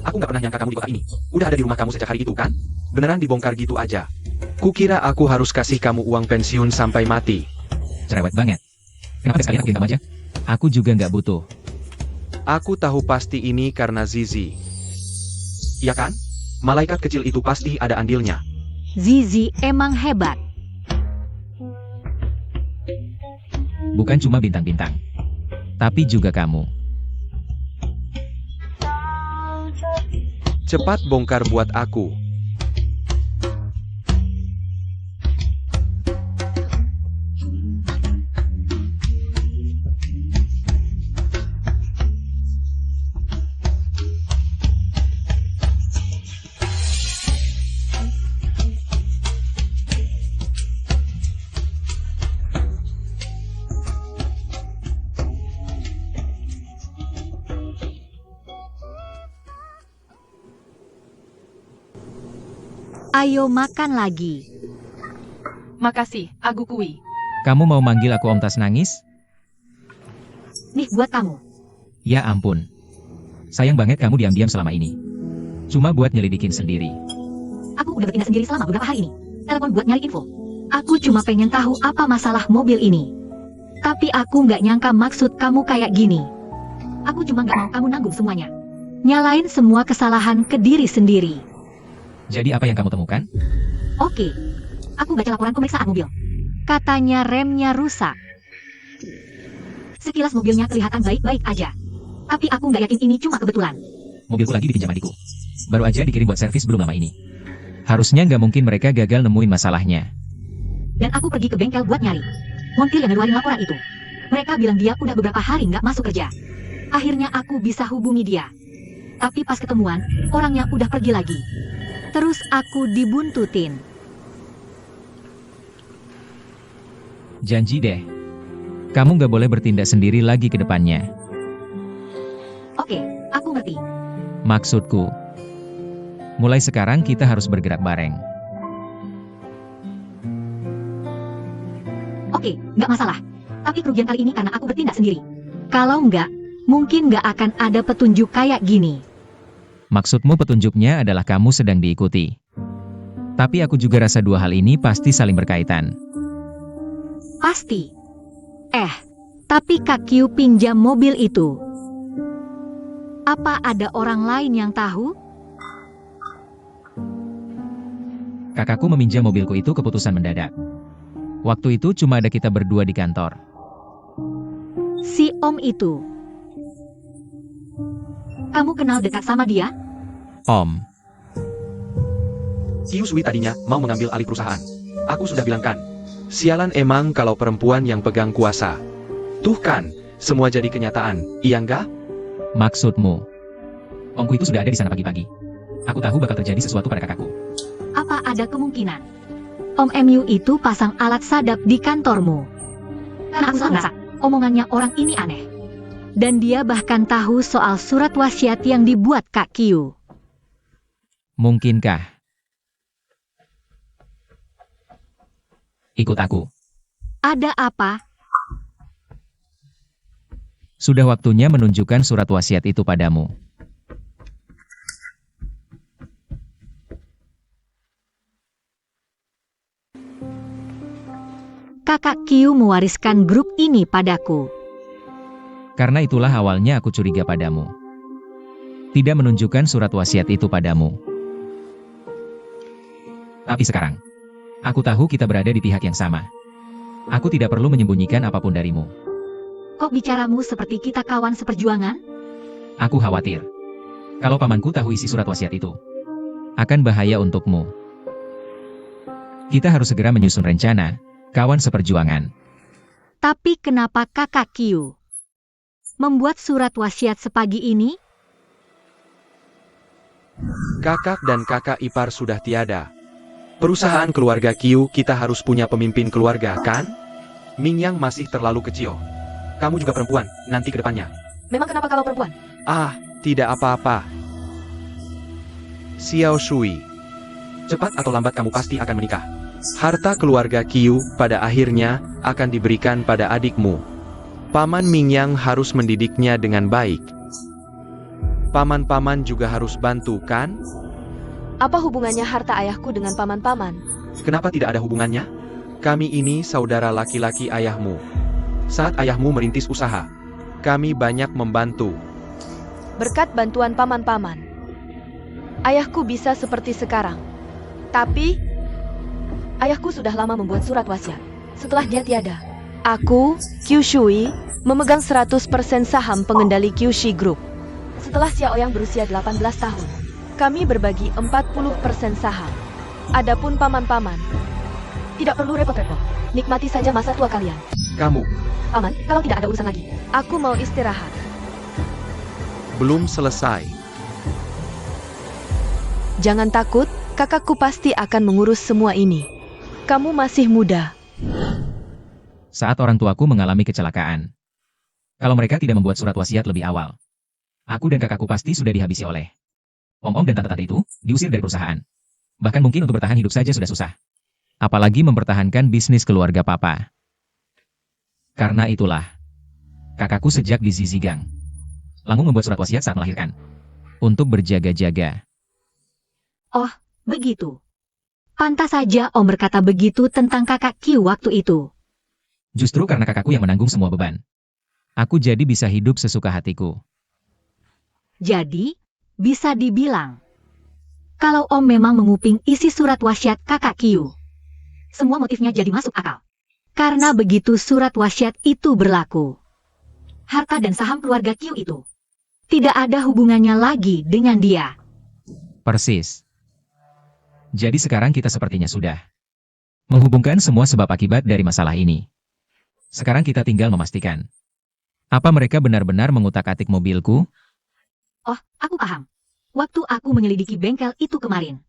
Aku nggak pernah nyangka kamu di kota ini. Udah ada di rumah kamu sejak hari itu kan? Beneran dibongkar gitu aja. Kukira aku harus kasih kamu uang pensiun sampai mati. Cerewet banget. Kenapa sekalian aku kamu aja? Aku juga nggak butuh. Aku tahu pasti ini karena Zizi. Ya kan? Malaikat kecil itu pasti ada andilnya. Zizi emang hebat. Bukan cuma bintang-bintang. Tapi juga kamu. Cepat bongkar buat aku. Ayo makan lagi. Makasih, Agu Kui. Kamu mau manggil aku Om Tas Nangis? Nih buat kamu. Ya ampun. Sayang banget kamu diam-diam selama ini. Cuma buat nyelidikin sendiri. Aku udah bertindak sendiri selama beberapa hari ini. Telepon buat nyari info. Aku cuma pengen tahu apa masalah mobil ini. Tapi aku nggak nyangka maksud kamu kayak gini. Aku cuma nggak mau kamu nanggung semuanya. Nyalain semua kesalahan ke diri sendiri. Jadi apa yang kamu temukan? Oke. Aku baca laporan pemeriksaan mobil. Katanya remnya rusak. Sekilas mobilnya kelihatan baik-baik aja. Tapi aku nggak yakin ini cuma kebetulan. Mobilku lagi dipinjam adikku. Baru aja dikirim buat servis belum lama ini. Harusnya nggak mungkin mereka gagal nemuin masalahnya. Dan aku pergi ke bengkel buat nyari. Montir yang ngeluarin laporan itu. Mereka bilang dia udah beberapa hari nggak masuk kerja. Akhirnya aku bisa hubungi dia. Tapi pas ketemuan, orangnya udah pergi lagi. Terus aku dibuntutin. Janji deh. Kamu nggak boleh bertindak sendiri lagi ke depannya. Oke, aku ngerti. Maksudku, mulai sekarang kita harus bergerak bareng. Oke, nggak masalah. Tapi kerugian kali ini karena aku bertindak sendiri. Kalau nggak, mungkin nggak akan ada petunjuk kayak gini. Maksudmu petunjuknya adalah kamu sedang diikuti. Tapi aku juga rasa dua hal ini pasti saling berkaitan. Pasti. Tapi Kak Kyu pinjam mobil itu. Apa ada orang lain yang tahu? Kakakku meminjam mobilku itu keputusan mendadak. Waktu itu cuma ada kita berdua di kantor. Si Om itu. Kamu kenal dekat sama dia? Om, Yuswi tadinya mau mengambil alih perusahaan. Aku sudah bilang kan. Sialan emang kalau perempuan yang pegang kuasa. Tuh kan, semua jadi kenyataan, iya enggak? maksudmu? Omku itu sudah ada di sana pagi-pagi. Aku tahu bakal terjadi sesuatu pada kakakku. Apa ada kemungkinan? Om MU itu pasang alat sadap di kantormu. Karena aku rasa omongannya orang ini aneh. Dan dia bahkan tahu soal surat wasiat yang dibuat Kak Kyu. Mungkinkah? Ikut aku. Ada apa? Sudah waktunya menunjukkan surat wasiat itu padamu. Kakak Qiu mewariskan grup ini padaku. Karena itulah awalnya aku curiga padamu. Tidak menunjukkan surat wasiat itu padamu. Tapi sekarang, aku tahu kita berada di pihak yang sama. Aku tidak perlu menyembunyikan apapun darimu. Kok bicaramu seperti kita kawan seperjuangan? Aku khawatir. Kalau pamanku tahu isi surat wasiat itu, akan bahaya untukmu. Kita harus segera menyusun rencana, kawan seperjuangan. Tapi kenapa Kakak Qiu membuat surat wasiat sepagi ini? Kakak dan kakak ipar sudah tiada. Perusahaan keluarga Qiu kita harus punya pemimpin keluarga, kan? Mingyang masih terlalu kecil. Kamu juga perempuan, nanti ke depannya. Memang kenapa kalau perempuan? Ah, tidak apa-apa. Xiao Shui. Cepat atau lambat kamu pasti akan menikah. Harta keluarga Qiu pada akhirnya akan diberikan pada adikmu. Paman Mingyang harus mendidiknya dengan baik. Paman-paman juga harus bantu, kan? Apa hubungannya harta ayahku dengan paman-paman? Kenapa tidak ada hubungannya? Kami ini saudara laki-laki ayahmu. Saat ayahmu merintis usaha, kami banyak membantu. Berkat bantuan paman-paman, ayahku bisa seperti sekarang. Tapi, ayahku sudah lama membuat surat wasiat. Setelah dia tiada, aku, Qiu Shui, memegang 100% saham pengendali Qiushi Group. Setelah Xiao Yang berusia 18 tahun, kami berbagi 40% saham. Adapun paman-paman, tidak perlu repot-repot. Nikmati saja masa tua kalian. Kamu, Paman, kalau tidak ada urusan lagi, aku mau istirahat. belum selesai. Jangan takut, kakakku pasti akan mengurus semua ini. Kamu masih muda. Saat orang tuaku mengalami kecelakaan, kalau mereka tidak membuat surat wasiat lebih awal, aku dan kakakku pasti sudah dihabisi oleh om-om dan tante-tante itu, diusir dari perusahaan. Bahkan mungkin untuk bertahan hidup saja sudah susah. Apalagi mempertahankan bisnis keluarga papa. Karena itulah, kakakku sejak di Zizigang langsung membuat surat wasiat saat melahirkan. Untuk berjaga-jaga. Oh, begitu. Pantas saja Om berkata begitu tentang Kakak Qiu waktu itu. Justru karena kakakku yang menanggung semua beban, aku jadi bisa hidup sesuka hatiku. Jadi, bisa dibilang, kalau Om memang menguping isi surat wasiat Kakak Qiu, semua motifnya jadi masuk akal. Karena begitu surat wasiat itu berlaku, harta dan saham keluarga Qiu itu tidak ada hubungannya lagi dengan dia. Persis. Jadi sekarang kita sepertinya sudah menghubungkan semua sebab akibat dari masalah ini. Sekarang kita tinggal memastikan, apa mereka benar-benar mengutak-atik mobilku? Oh, aku paham. Waktu aku menyelidiki bengkel itu kemarin,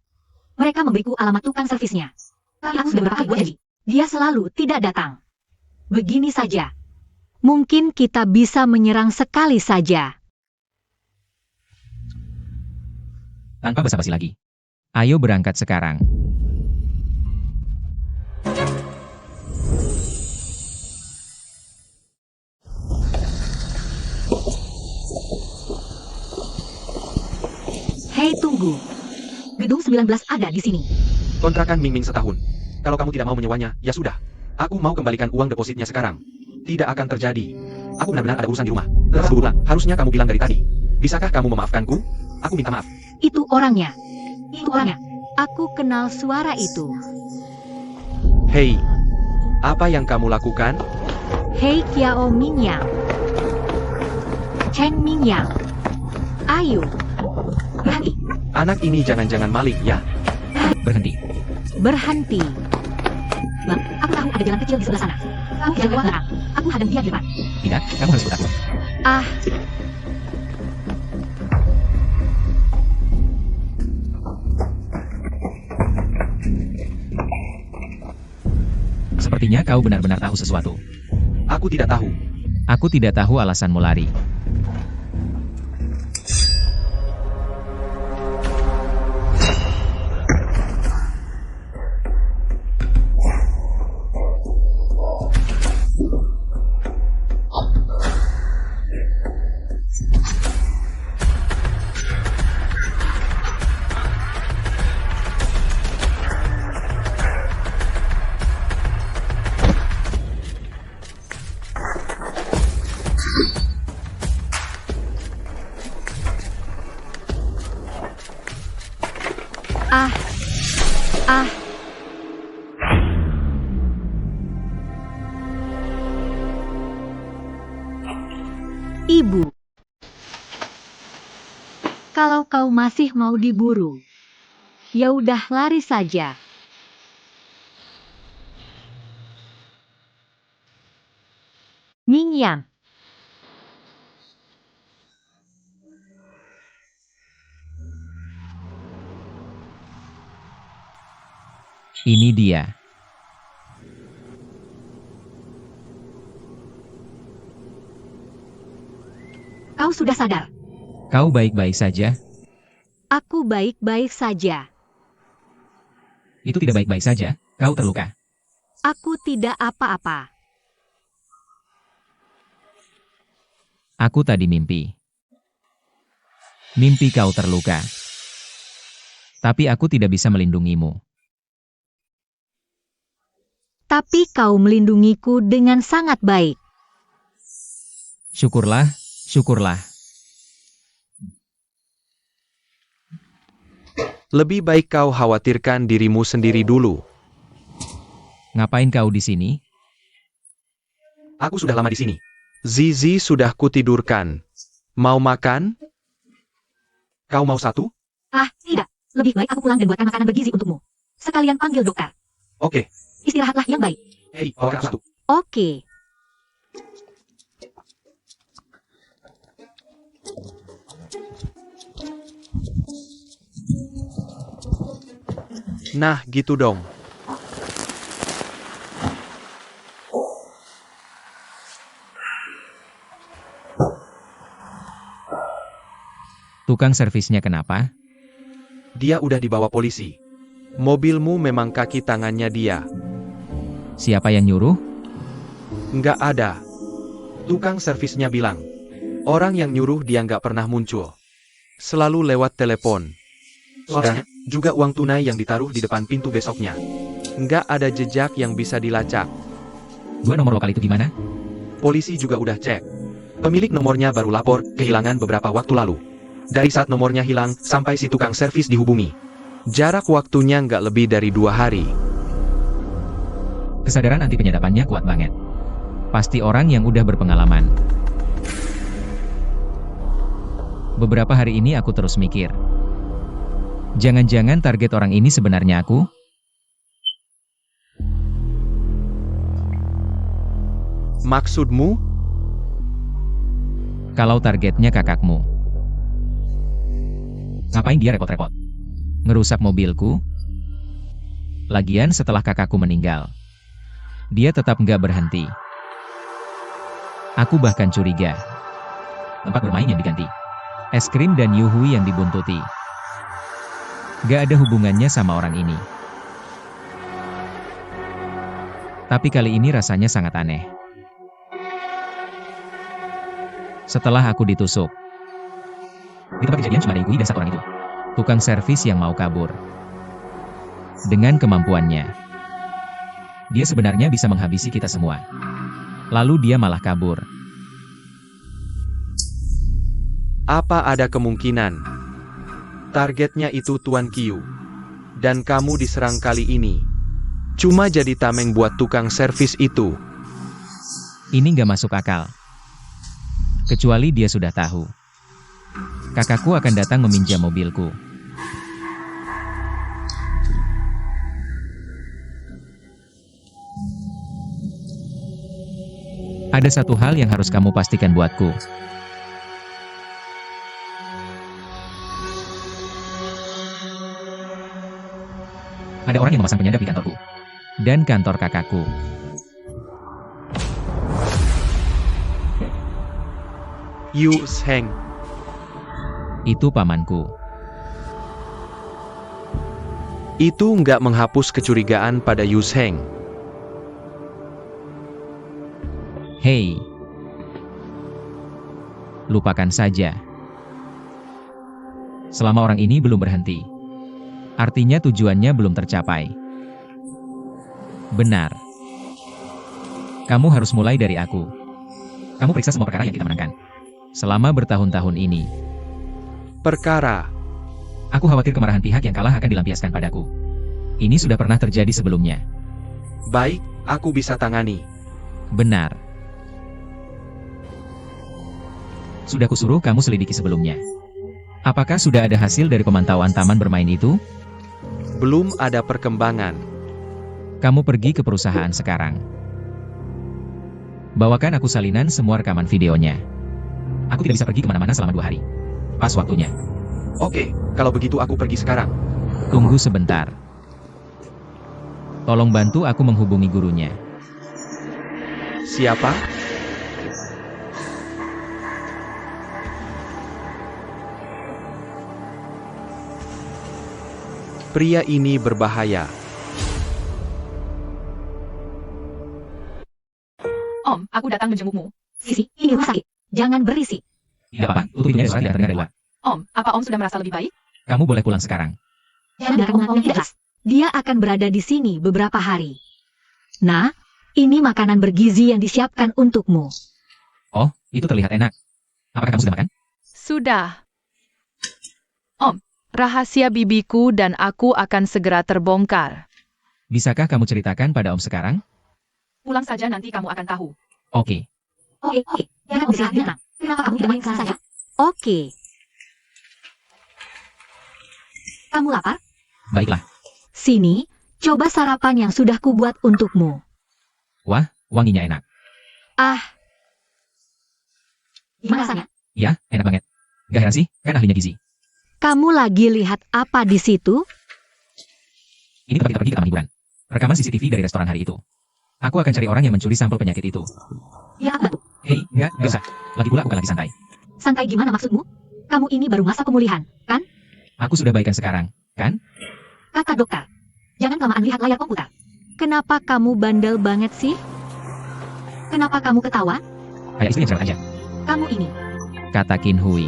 mereka memberiku alamat tukang servisnya. Tapi aku sudah beberapa kali buat janji, dia selalu tidak datang. Begini saja, mungkin kita bisa menyerang sekali saja. Tanpa basa-basi lagi. Ayo berangkat sekarang. Hei, tunggu. Gedung 19 ada di sini. Kontrakan Ming setahun. Kalau kamu tidak mau menyewanya, ya sudah. Aku mau kembalikan uang depositnya sekarang. Tidak akan terjadi. Aku benar-benar ada urusan di rumah. Lepas bulan, harusnya kamu bilang dari tadi. Bisakah kamu memaafkanku? Aku minta maaf. Itu orangnya. Itu orangnya. Aku kenal suara itu. Hei, apa yang kamu lakukan? Hei Qiao Mingyang. Chen Mingyang. Ayo. Berhenti. Anak ini jangan-jangan maling, ya? Berhenti. Berhenti. Bang, aku tahu ada jalan kecil di sebelah sana. Kamu jangan lewat belakang. Aku hadang dia di depan. Tidak, kamu harus ikut aku. Ah, Sepertinya kau benar-benar tahu sesuatu. Aku tidak tahu. Aku tidak tahu alasanmu lari. Ah. Ah. Ibu. Kalau kau masih mau diburu, ya udah lari saja. Ningyan. Ini dia. Kau sudah sadar. Kau baik-baik saja? Aku baik-baik saja. Itu tidak baik-baik saja, kau terluka. Aku tidak apa-apa. Aku tadi mimpi. Mimpi kau terluka. Tapi aku tidak bisa melindungimu. Tapi kau melindungiku dengan sangat baik. Syukurlah, syukurlah. Lebih baik kau khawatirkan dirimu sendiri dulu. Ngapain kau di sini? Aku sudah lama di sini. Zizi sudah kutidurkan. Mau makan? Kau mau satu? Ah, tidak. Lebih baik aku pulang dan buatkan makanan bergizi untukmu. Sekalian panggil dokter. Oke. Istirahatlah yang baik. Hei, bawakan aku satu. Oke. Nah, gitu dong. Tukang servisnya kenapa? Dia udah dibawa polisi. Mobilmu memang kaki tangannya dia. Siapa yang nyuruh? Nggak ada. Tukang servisnya bilang. Orang yang nyuruh dia nggak pernah muncul. Selalu lewat telepon. Dan juga uang tunai yang ditaruh di depan pintu besoknya. Nggak ada jejak yang bisa dilacak. Dua nomor lokal itu gimana? Polisi juga udah cek. Pemilik nomornya baru lapor kehilangan beberapa waktu lalu. Dari saat nomornya hilang sampai si tukang servis dihubungi. Jarak waktunya nggak lebih dari 2 hari. Kesadaran anti penyadapannya kuat banget. Pasti orang yang udah berpengalaman. Beberapa hari ini aku terus mikir. Jangan-jangan target orang ini sebenarnya aku? Maksudmu? Kalau targetnya kakakmu. Ngapain dia repot-repot? Ngerusak mobilku? Lagian setelah kakakku meninggal, dia tetap nggak berhenti. Aku bahkan curiga. Tempat bermain yang diganti. Es krim dan Yuhui yang dibuntuti. Gak ada hubungannya sama orang ini. Tapi kali ini rasanya sangat aneh. Setelah aku ditusuk. Di tempat kejadian cuma ada Yuhui dan satu orang itu. Tukang servis yang mau kabur. Dengan kemampuannya, dia sebenarnya bisa menghabisi kita semua. Lalu dia malah kabur. Apa ada kemungkinan targetnya itu Tuan Qiu, dan kamu diserang kali ini cuma jadi tameng buat tukang servis itu? Ini nggak masuk akal. Kecuali dia sudah tahu. Kakakku akan datang meminjam mobilku. Ada satu hal yang harus kamu pastikan buatku. Ada orang yang memasang penyadap di kantorku. Dan kantor kakakku. Yu Sheng. Itu pamanku. Itu nggak menghapus kecurigaan pada Yu Sheng. Hei. Lupakan saja. Selama orang ini belum berhenti. Artinya tujuannya belum tercapai. Benar. Kamu harus mulai dari aku. Kamu periksa semua perkara yang kita menangkan. Selama bertahun-tahun ini. Perkara. Aku khawatir kemarahan pihak yang kalah akan dilampiaskan padaku. Ini sudah pernah terjadi sebelumnya. Baik, aku bisa tangani. Benar. Sudah kusuruh kamu selidiki sebelumnya. Apakah sudah ada hasil dari pemantauan taman bermain itu? Belum ada perkembangan. Kamu pergi ke perusahaan sekarang. Bawakan aku salinan semua rekaman videonya. Aku tidak bisa pergi kemana-mana selama 2 hari. Pas waktunya. Oke, kalau begitu aku pergi sekarang. Tunggu sebentar. Tolong bantu aku menghubungi gurunya. Siapa? Pria ini berbahaya. Om, aku datang menjengukmu. Zizi, ini rumah sakit. Jangan berisik. Tidak apa-apa, tutup pintunya suara tidak terdengar dari luar. Om, apa Om sudah merasa lebih baik? Kamu boleh pulang sekarang. Jangan dengar omongan yang tidak jelas. Dia akan berada di sini beberapa hari. Nah, ini makanan bergizi yang disiapkan untukmu. Oh, itu terlihat enak. Apakah kamu sudah makan? Sudah. Om, rahasia bibiku dan aku akan segera terbongkar. Bisakah kamu ceritakan pada Om sekarang? Pulang saja nanti kamu akan tahu. Oke. Oke. Jangan beristirahat tenang. Kenapa kamu tidak main kesana saja? Oke, Kamu lapar? Baiklah. sini, coba sarapan yang sudah kubuat untukmu. Wah, wanginya enak. Ah, Gimana rasanya? Ya, enak banget. Gak heran sih, kan ahlinya gizi. kamu lagi lihat apa di situ? Ini tempat kita pergi ke taman hiburan. Rekaman CCTV dari restoran hari itu. Aku akan cari orang yang mencuri sampel penyakit itu. Ya, aku bantu. Hei, enggak usah. Lagi pula aku kan lagi santai. Santai gimana maksudmu? Kamu ini baru masa pemulihan, kan? Aku sudah baikan sekarang, kan? Kata dokter. Jangan kelamaan lihat layar komputer. Kenapa kamu bandel banget sih? Kenapa kamu ketawa? Kayak istri yang cerewet aja. Kamu ini. Kata Qin Hui.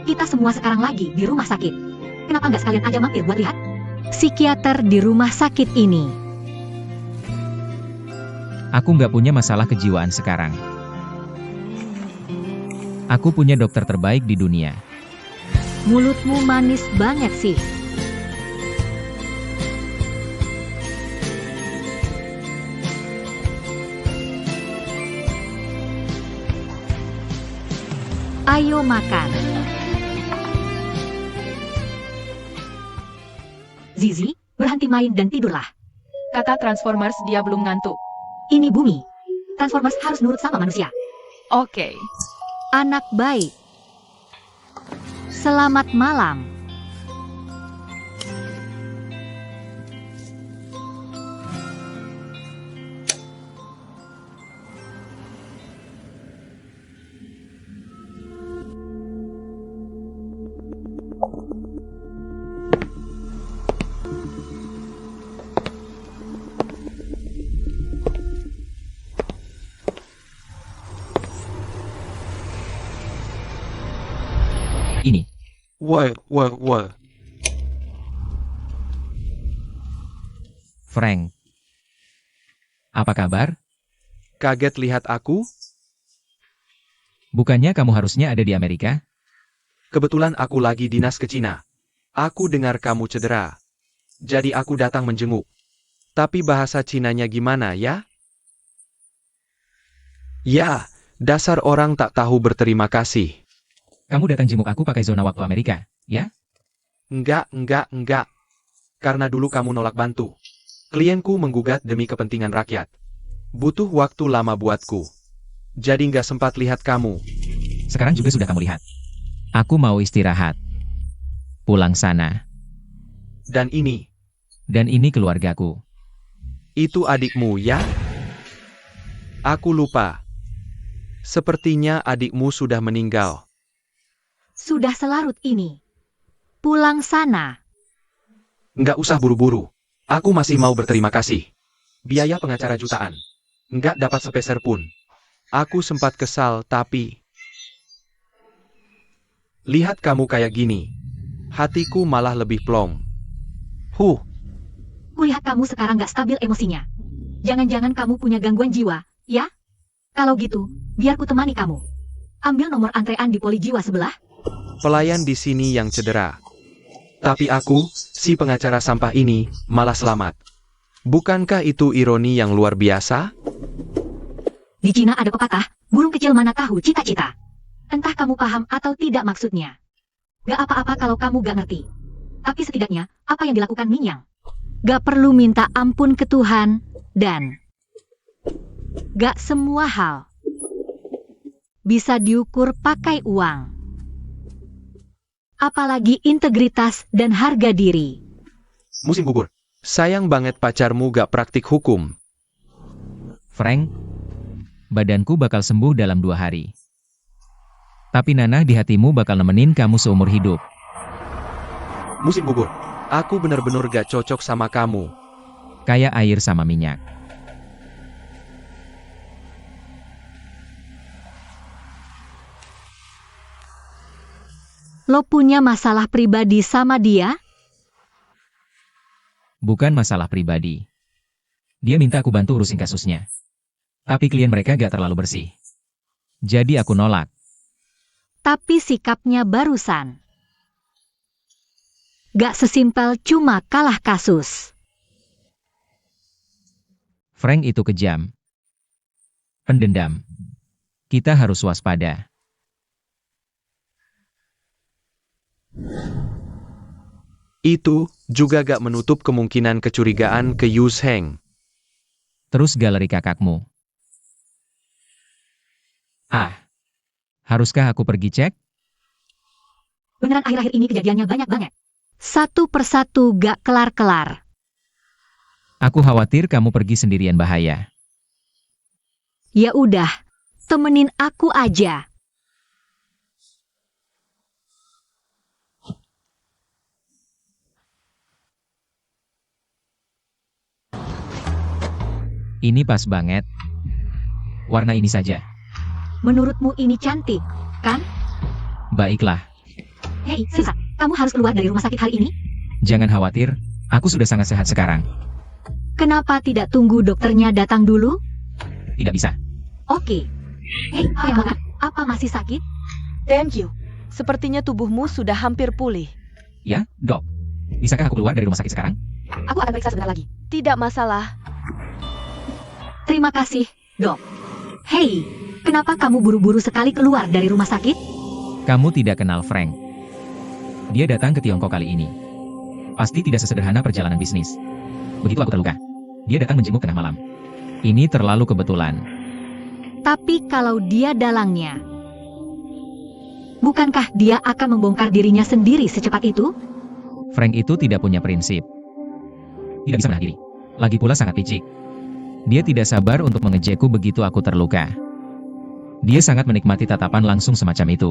Kita semua sekarang lagi di rumah sakit. Kenapa nggak sekalian aja mampir buat lihat? Psikiater di rumah sakit ini. Aku nggak punya masalah kejiwaan sekarang. Aku punya dokter terbaik di dunia. Mulutmu manis banget sih. Ayo makan. Zizi, berhenti main dan tidurlah. Kata Transformers dia belum ngantuk. Ini bumi. Transformers harus nurut sama manusia. Oke. Anak baik. Selamat malam. Ini. Wah. Frank. Apa kabar? Kaget lihat aku? Bukannya kamu harusnya ada di Amerika? Kebetulan aku lagi dinas ke Cina. Aku dengar kamu cedera. Jadi aku datang menjenguk. Tapi bahasa Cinanya gimana ya? Ya, dasar orang tak tahu berterima kasih. Kamu datang jenguk aku pakai zona waktu Amerika, ya? Enggak. Karena dulu kamu nolak bantu. Klienku menggugat demi kepentingan rakyat. Butuh waktu lama buatku. Jadi nggak sempat lihat kamu. Sekarang juga sudah kamu lihat. Aku mau istirahat. Pulang sana. Dan ini, Dan ini keluargaku. itu adikmu ya? Aku lupa. Sepertinya adikmu sudah meninggal. Sudah selarut ini. Pulang sana. Nggak usah buru-buru. Aku masih mau berterima kasih. Biaya pengacara jutaan. Nggak dapat sepeser pun. Aku sempat kesal tapi... Lihat kamu kayak gini. Hatiku malah lebih plong. Kulihat kamu sekarang nggak stabil emosinya. Jangan-jangan kamu punya gangguan jiwa, ya? Kalau gitu, biar ku temani kamu. Ambil nomor antrean di poli jiwa sebelah. Pelayan di sini yang cedera. Tapi aku, si pengacara sampah ini, malah selamat. Bukankah itu ironi yang luar biasa? Di Cina ada pepatah, burung kecil mana tahu cita-cita. Entah kamu paham atau tidak maksudnya. Gak apa-apa kalau kamu gak ngerti. Tapi setidaknya, apa yang dilakukan Minyang? Gak perlu minta ampun ke Tuhan, dan gak semua hal bisa diukur pakai uang. Apalagi integritas dan harga diri. Musim gugur. Sayang banget pacarmu gak praktik hukum. Frank, badanku bakal sembuh dalam 2 hari. Tapi nanah di hatimu bakal nemenin kamu seumur hidup. Musim gugur. Aku bener-bener gak cocok sama kamu. Kayak air sama minyak. Lo punya masalah pribadi sama dia? Bukan masalah pribadi. Dia minta aku bantu urusin kasusnya. Tapi klien mereka gak terlalu bersih. Jadi aku nolak. Tapi sikapnya barusan gak sesimpel cuma kalah kasus. Frank itu kejam. Pendendam. Kita harus waspada. Itu juga gak menutup kemungkinan kecurigaan ke Yu Heng. Terus galeri kakakmu. Haruskah aku pergi cek? Beneran akhir-akhir ini kejadiannya banyak banget. Satu persatu gak kelar-kelar. Aku khawatir kamu pergi sendirian bahaya. Ya udah, temenin aku aja. Ini pas banget. Warna ini saja. Menurutmu ini cantik, kan? Baiklah. Hei, Sisa, kamu harus keluar dari rumah sakit hari ini? Jangan khawatir, aku sudah sangat sehat sekarang. Kenapa tidak tunggu dokternya datang dulu? Tidak bisa. Oke. Hei, apa masih sakit? Thank you. Sepertinya tubuhmu sudah hampir pulih. Ya, dok. Bisakah aku keluar dari rumah sakit sekarang? Aku akan periksa sebentar lagi. Tidak masalah. Terima kasih, dok. Hei, kenapa kamu buru-buru sekali keluar dari rumah sakit? Kamu tidak kenal Frank. Dia datang ke Tiongkok kali ini. Pasti tidak sesederhana perjalanan bisnis. Begitu aku terluka, dia datang menjenguk tengah malam. Ini terlalu kebetulan. Tapi kalau dia dalangnya, bukankah dia akan membongkar dirinya sendiri secepat itu? Frank itu tidak punya prinsip. Tidak bisa menahan diri. Lagi pula sangat picik. Dia tidak sabar untuk mengejekku begitu aku terluka. Dia sangat menikmati tatapan langsung semacam itu.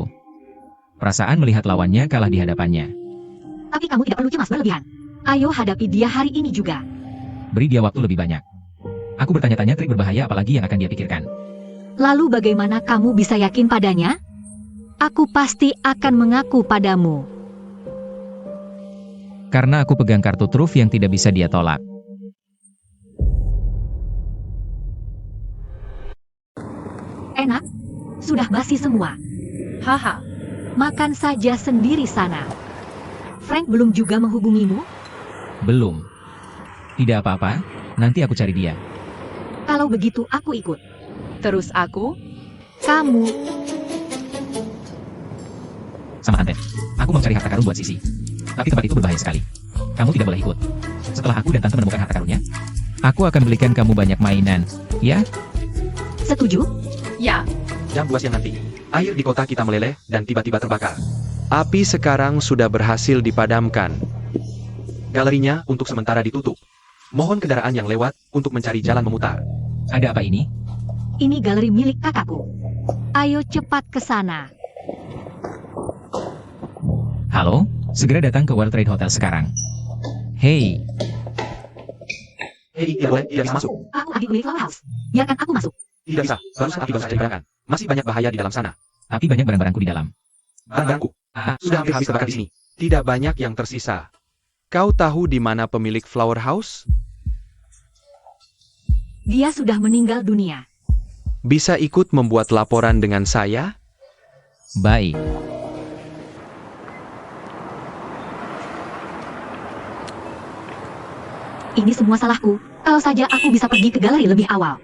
Perasaan melihat lawannya kalah di hadapannya. Tapi kamu tidak perlu cemas berlebihan. Ayo hadapi dia hari ini juga. Beri dia waktu lebih banyak. Aku bertanya-tanya trik berbahaya apalagi yang akan dia pikirkan. Lalu bagaimana kamu bisa yakin padanya? Aku pasti akan mengaku padamu. Karena aku pegang kartu truf yang tidak bisa dia tolak. Enak? Sudah basi semua. Haha. Makan saja sendiri sana. Frank belum juga menghubungimu? Belum. Tidak apa-apa, nanti aku cari dia. Kalau begitu aku ikut. Terus aku? Kamu, Sama Anten. Aku mau cari harta karun buat Sisi. Tapi tempat itu berbahaya sekali. Kamu tidak boleh ikut. Setelah aku dan Tante menemukan harta karunnya, aku akan belikan kamu banyak mainan. Ya? Setuju? Ya. Jam 2 siang nanti, air di kota kita meleleh dan tiba-tiba terbakar. Api sekarang sudah berhasil dipadamkan. Galerinya untuk sementara ditutup. Mohon kendaraan yang lewat untuk mencari jalan memutar. Ada apa ini? Ini galeri milik kakakku. ayo cepat ke sana. Halo, segera datang ke World Trade Hotel sekarang. Hei, Hei, tidak bisa masuk. Aku adik milik Flower House. Biarkan aku masuk. Tidak bisa, barusan api baru saja dibakar. Masih banyak bahaya di dalam sana. tapi banyak barang-barangku di dalam. Barang-barangku sudah hampir habis terbakar di sini. Tidak banyak yang tersisa. Kau tahu di mana pemilik Flower House? Dia sudah meninggal dunia. Bisa ikut membuat laporan dengan saya? Baik. Ini semua salahku. Kalau saja aku bisa pergi ke galeri lebih awal.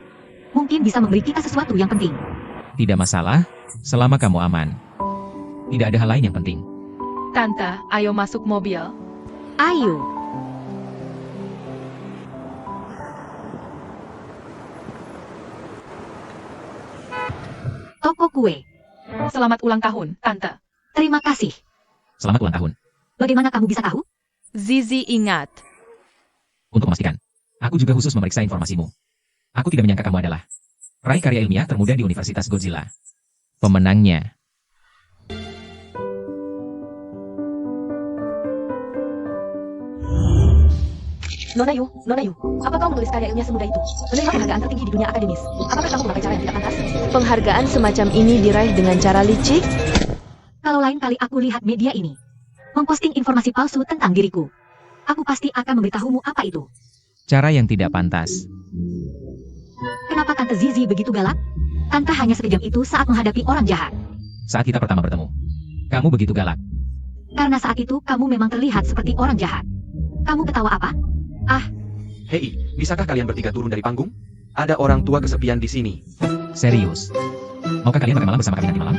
Mungkin bisa memberi kita sesuatu yang penting. Tidak masalah, selama kamu aman. Tidak ada hal lain yang penting. Tante, ayo masuk mobil. Ayo. Toko kue. Selamat ulang tahun, Tante. Terima kasih. Selamat ulang tahun. Bagaimana kamu bisa tahu? Zizi ingat. Untuk memastikan, aku juga khusus memeriksa informasimu. Aku tidak menyangka kamu adalah peraih karya ilmiah termuda di Universitas Godzilla. Pemenangnya. Nona Yu, apa kau menulis karya ilmiah semudah itu? Menerima penghargaan tertinggi di dunia akademis. Apakah kamu memakai cara yang tidak pantas? Penghargaan semacam ini diraih dengan cara licik? Kalau lain kali aku lihat media ini, memposting informasi palsu tentang diriku, aku pasti akan memberitahumu apa itu. Cara yang tidak pantas. Kenapa Tante Zizi begitu galak? Tante hanya sekejam itu saat menghadapi orang jahat. Saat kita pertama bertemu, kamu begitu galak. Karena saat itu kamu memang terlihat seperti orang jahat. Kamu ketawa apa? Hei, bisakah kalian bertiga turun dari panggung? Ada orang tua kesepian di sini. Serius. Maukah kalian makan malam bersama kami nanti malam?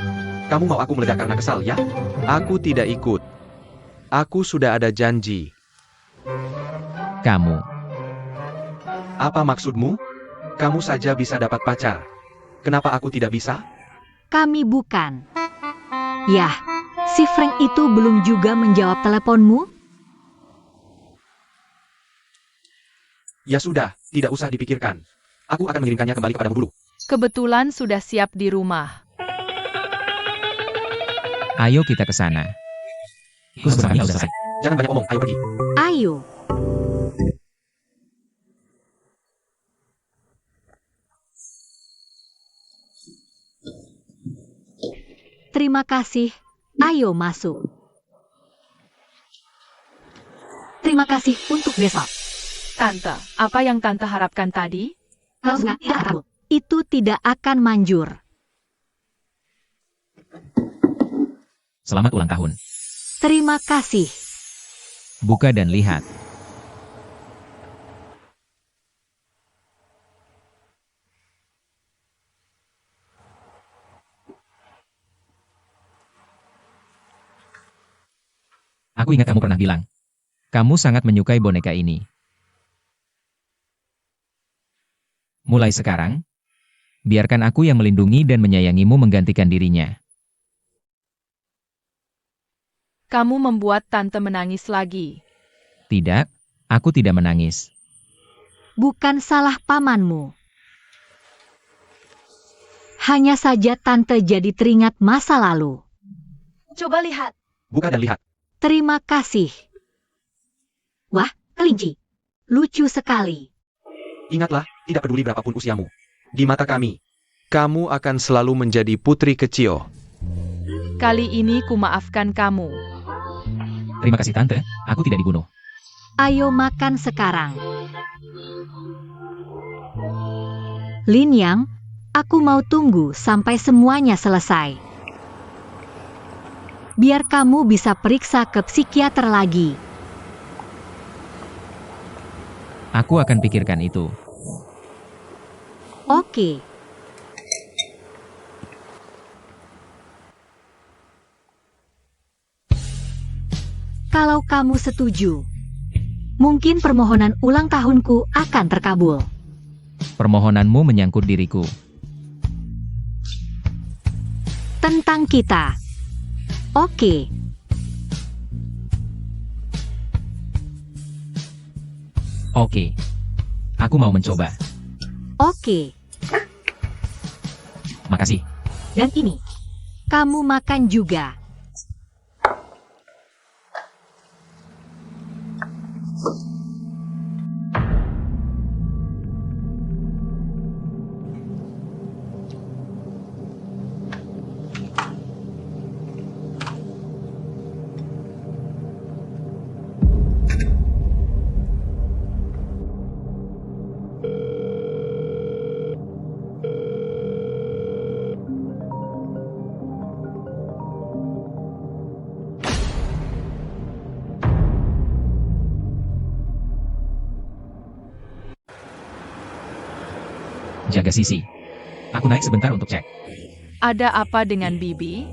Kamu mau aku meledak karena kesal, ya? Aku tidak ikut. Aku sudah ada janji. Kamu. Apa maksudmu? Kamu saja bisa dapat pacar. Kenapa aku tidak bisa? Kami bukan. Yah, si Frank itu belum juga menjawab teleponmu? Ya sudah, tidak usah dipikirkan. Aku akan mengirimkannya kembali kepadamu dulu. Kebetulan sudah siap di rumah. Ayo kita ke sana. Khusus bersama kami sudah selesai. Jangan banyak omong, ayo pergi. Ayo. Terima kasih. Ayo masuk. Terima kasih untuk besok. Tante, apa yang Tante harapkan tadi? Kalau suka, tidak akan. Itu tidak akan manjur. Selamat ulang tahun. Terima kasih. Buka dan lihat. Aku ingat kamu pernah bilang, kamu sangat menyukai boneka ini. Mulai sekarang, biarkan aku yang melindungi dan menyayangimu menggantikan dirinya. Kamu membuat Tante menangis lagi. Tidak, aku tidak menangis. Bukan salah pamanmu. Hanya saja Tante jadi teringat masa lalu. Coba lihat. Buka dan lihat. Terima kasih. Wah, kelinci. Lucu sekali. Ingatlah, tidak peduli berapapun usiamu. Di mata kami, kamu akan selalu menjadi putri kecil. Kali ini kumaafkan kamu. Terima kasih Tante, aku tidak dibunuh. Ayo makan sekarang. Lin Yang, aku mau tunggu sampai semuanya selesai. Biar kamu bisa periksa ke psikiater lagi. Aku akan pikirkan itu. Oke. Kalau kamu setuju, mungkin permohonan ulang tahunku akan terkabul. Permohonanmu menyangkut diriku. Tentang kita. Oke. Oke. Aku mau mencoba. Oke. Makasih. Dan ini, Kamu makan juga. Jaga Sisi. Aku naik sebentar untuk cek. Ada apa dengan Bibi?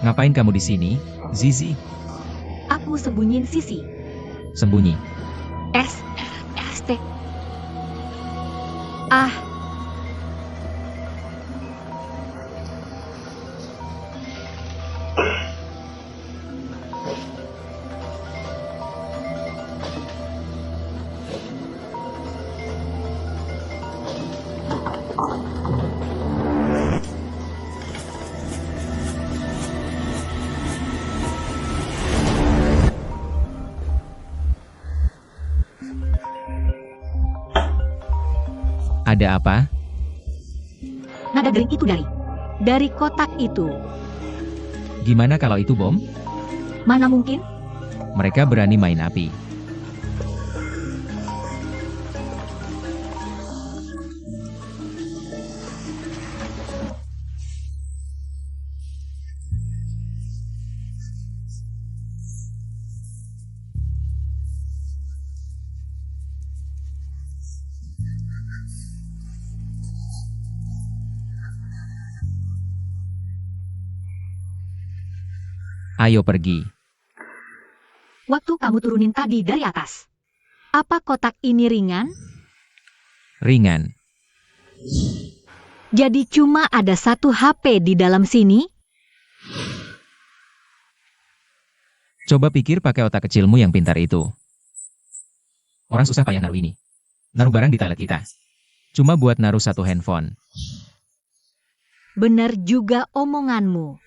Ngapain kamu di sini, Zizi? Aku sembunyiin Sisi. Sembunyi. ST. Ah, Ada apa? Nada dering itu dari kotak itu. Gimana kalau itu bom? mana mungkin? Mereka berani main api. Ayo pergi. Waktu kamu turunin tadi dari atas. Apa kotak ini ringan? Ringan. Jadi cuma ada satu HP di dalam sini? Coba pikir pakai otak kecilmu yang pintar itu. Orang susah payah naruh ini. Naruh barang di toilet kita. Cuma buat naruh satu handphone. Benar juga omonganmu.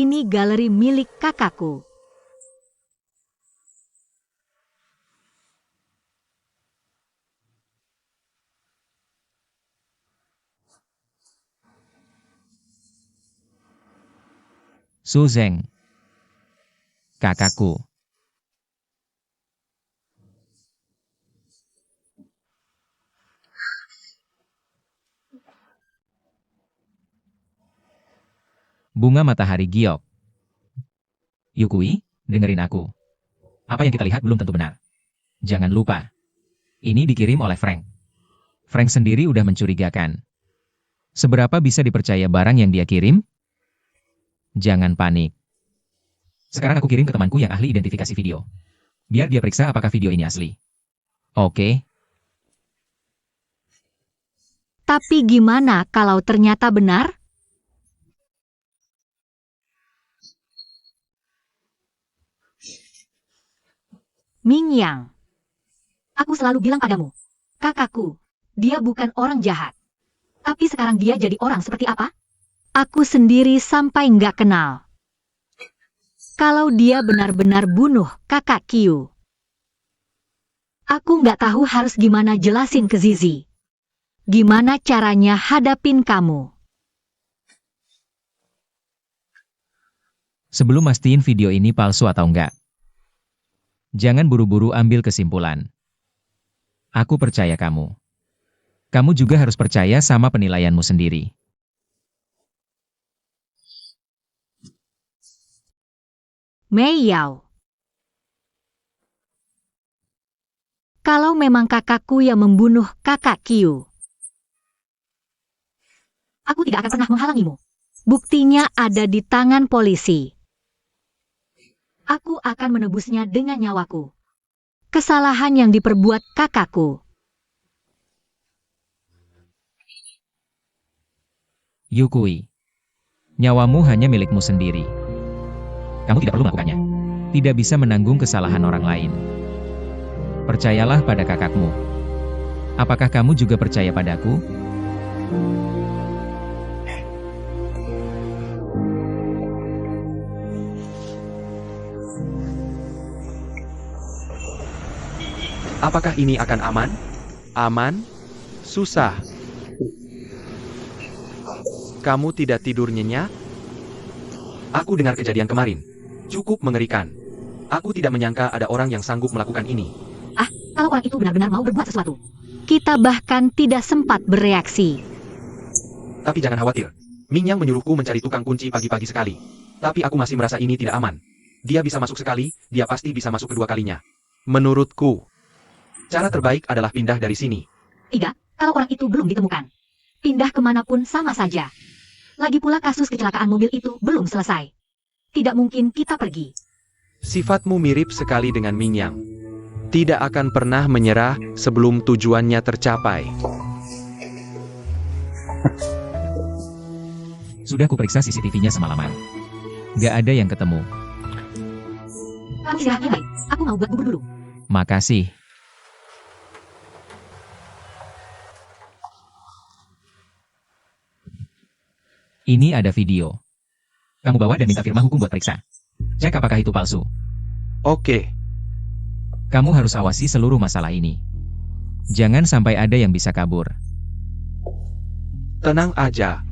Ini galeri milik kakakku. Su Zeng. Kakakku. Bunga matahari giok. Yukui, dengerin aku. Apa yang kita lihat belum tentu benar. Jangan lupa. Ini dikirim oleh Frank. Frank sendiri udah mencurigakan. Seberapa bisa dipercaya barang yang dia kirim? Jangan panik. Sekarang aku kirim ke temanku yang ahli identifikasi video. Biar dia periksa apakah video ini asli. Oke. Tapi gimana kalau ternyata benar? Mingyang, Aku selalu bilang padamu. Kakakku, dia bukan orang jahat. Tapi sekarang dia jadi orang seperti apa? aku sendiri sampai nggak kenal. Kalau dia benar-benar bunuh kakak Kyu. Aku nggak tahu harus gimana jelasin ke Zizi. Gimana caranya hadapin kamu. Sebelum mastiin video ini palsu atau enggak. Jangan buru-buru ambil kesimpulan. Aku percaya kamu. Kamu juga harus percaya sama penilaianmu sendiri. Mei Yao. Kalau memang kakakku yang membunuh kakak Kyu, Aku tidak akan pernah menghalangimu. buktinya ada di tangan polisi. Aku akan menebusnya dengan nyawaku. Kesalahan yang diperbuat kakakku. Yukui. Nyawamu hanya milikmu sendiri. Kamu tidak perlu melakukannya. Tidak bisa menanggung kesalahan orang lain. Percayalah pada kakakmu. Apakah kamu juga percaya padaku? Apakah ini akan aman? Aman? Susah. Kamu tidak tidur nyenyak? Aku dengar kejadian kemarin. Cukup mengerikan. Aku tidak menyangka ada orang yang sanggup melakukan ini. Kalau orang itu benar-benar mau berbuat sesuatu. Kita bahkan tidak sempat bereaksi. Tapi jangan khawatir. Mingyang menyuruhku mencari tukang kunci pagi-pagi sekali. Tapi aku masih merasa ini tidak aman. Dia bisa masuk sekali, dia pasti bisa masuk kedua kalinya. Menurutku, cara terbaik adalah pindah dari sini. 3. Kalau orang itu belum ditemukan. Pindah kemanapun sama saja. Lagi pula kasus kecelakaan mobil itu belum selesai. Tidak mungkin kita pergi. Sifatmu mirip sekali dengan Mingyang. Tidak akan pernah menyerah sebelum tujuannya tercapai. Sudah kuperiksa CCTV-nya semalaman. Gak ada yang ketemu. Kamu istirahatnya baik. Aku mau buat bubur dulu. Makasih. Ini ada video. Kamu bawa dan minta firma hukum buat periksa. Cek apakah itu palsu. Oke, Kamu harus awasi seluruh masalah ini. Jangan sampai ada yang bisa kabur. tenang aja.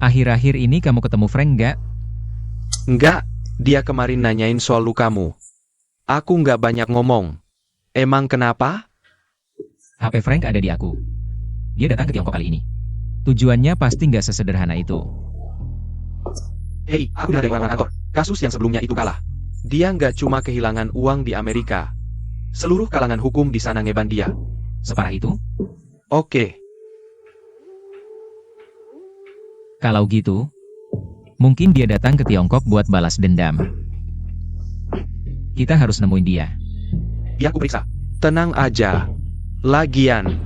Akhir-akhir ini kamu ketemu Frank nggak? Enggak, dia kemarin nanyain soal lukamu. Aku nggak banyak ngomong. Emang kenapa? HP Frank ada di aku. Dia datang ke Tiongkok kali ini. Tujuannya pasti nggak sesederhana itu. Hei, aku dari orang kantor. Kasus yang sebelumnya itu kalah. Dia nggak cuma kehilangan uang di Amerika. Seluruh kalangan hukum di sana ngeban dia. Separah itu? Oke, Kalau gitu, mungkin dia datang ke Tiongkok buat balas dendam. Kita harus nemuin dia. dia aku periksa. Tenang aja. Lagian,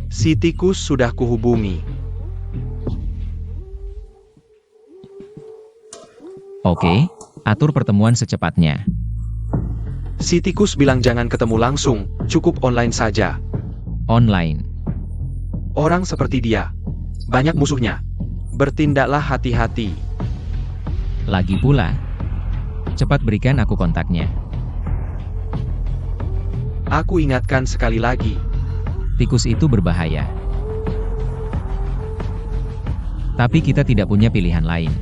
si tikus sudah kuhubungi. Oke, atur pertemuan secepatnya. Si tikus bilang jangan ketemu langsung, cukup online saja. Online. Orang seperti dia, banyak musuhnya. Bertindaklah hati-hati. Lagi pula, cepat berikan aku kontaknya. Aku ingatkan sekali lagi. Tikus itu berbahaya. Tapi kita tidak punya pilihan lain.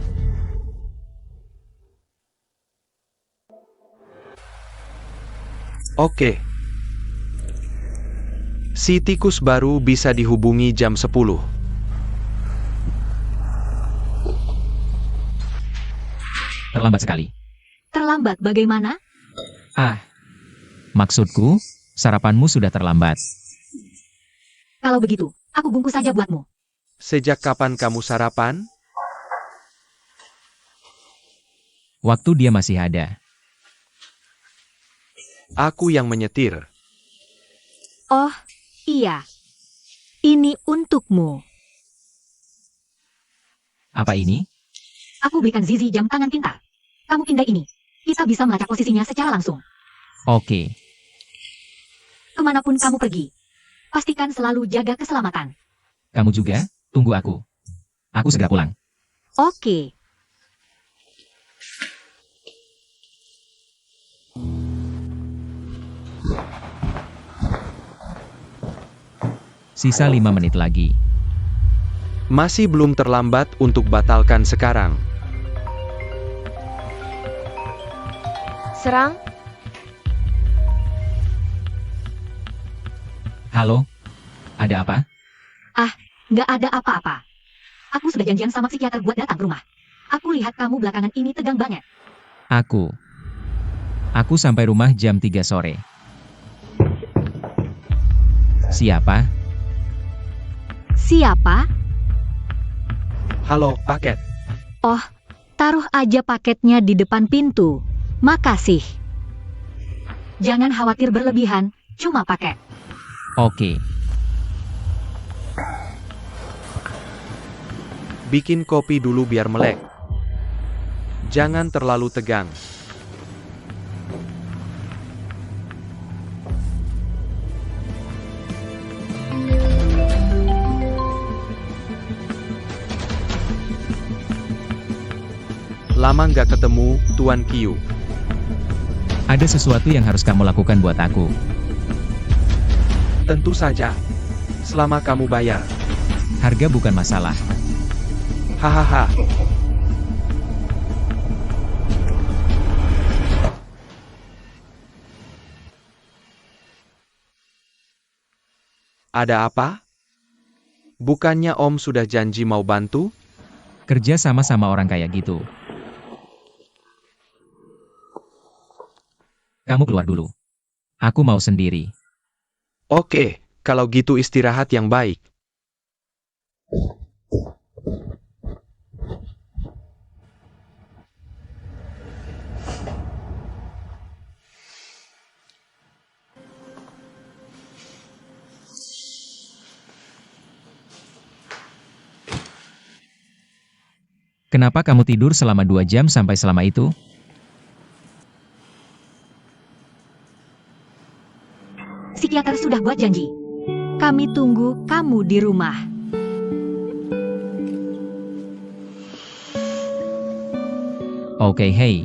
Oke. Si tikus baru bisa dihubungi jam 10. Terlambat sekali. Terlambat bagaimana? Maksudku, sarapanmu sudah terlambat. Kalau begitu, aku bungkus saja buatmu. Sejak kapan kamu sarapan? Waktu dia masih ada. Aku yang menyetir. Oh, iya. Ini untukmu. Apa ini? Aku belikan Zizi jam tangan pintar. Kamu pindah ini. Kita bisa melacak posisinya secara langsung. Oke. Kemanapun kamu pergi, pastikan selalu jaga keselamatan. Kamu juga, tunggu aku. Aku segera pulang. Oke. Sisa 5 menit lagi. Masih belum terlambat untuk batalkan sekarang. Serang? Halo? Ada apa? Nggak ada apa-apa. Aku sudah janjian sama psikiater buat datang ke rumah. Aku lihat kamu belakangan ini tegang banget. Aku sampai rumah jam 3 sore. Siapa? Siapa? Halo, paket. Oh, taruh aja paketnya di depan pintu. Makasih. Jangan khawatir berlebihan, cuma paket. Oke. Bikin kopi dulu biar melek. Jangan terlalu tegang. Lama nggak ketemu, Tuan Qiu. Ada sesuatu yang harus kamu lakukan buat aku. Tentu saja. Selama kamu bayar. Harga bukan masalah. Hahaha. Ada apa? Bukannya Om sudah janji mau bantu? Kerja sama-sama orang kaya gitu. Kamu keluar dulu. Aku mau sendiri. Oke, kalau gitu istirahat yang baik. Kenapa kamu tidur selama 2 jam sampai selama itu? Psikiater sudah buat janji. Kami tunggu kamu di rumah. Oke, hey.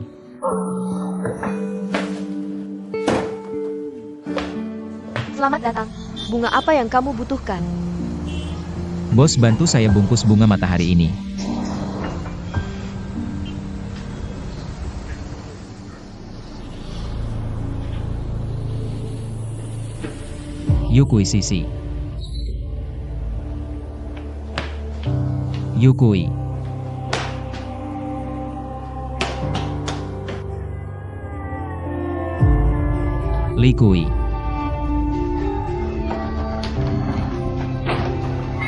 Selamat datang. Bunga apa yang kamu butuhkan? Bos bantu saya bungkus bunga matahari ini. Yukui Sisi. Yukui. Likui.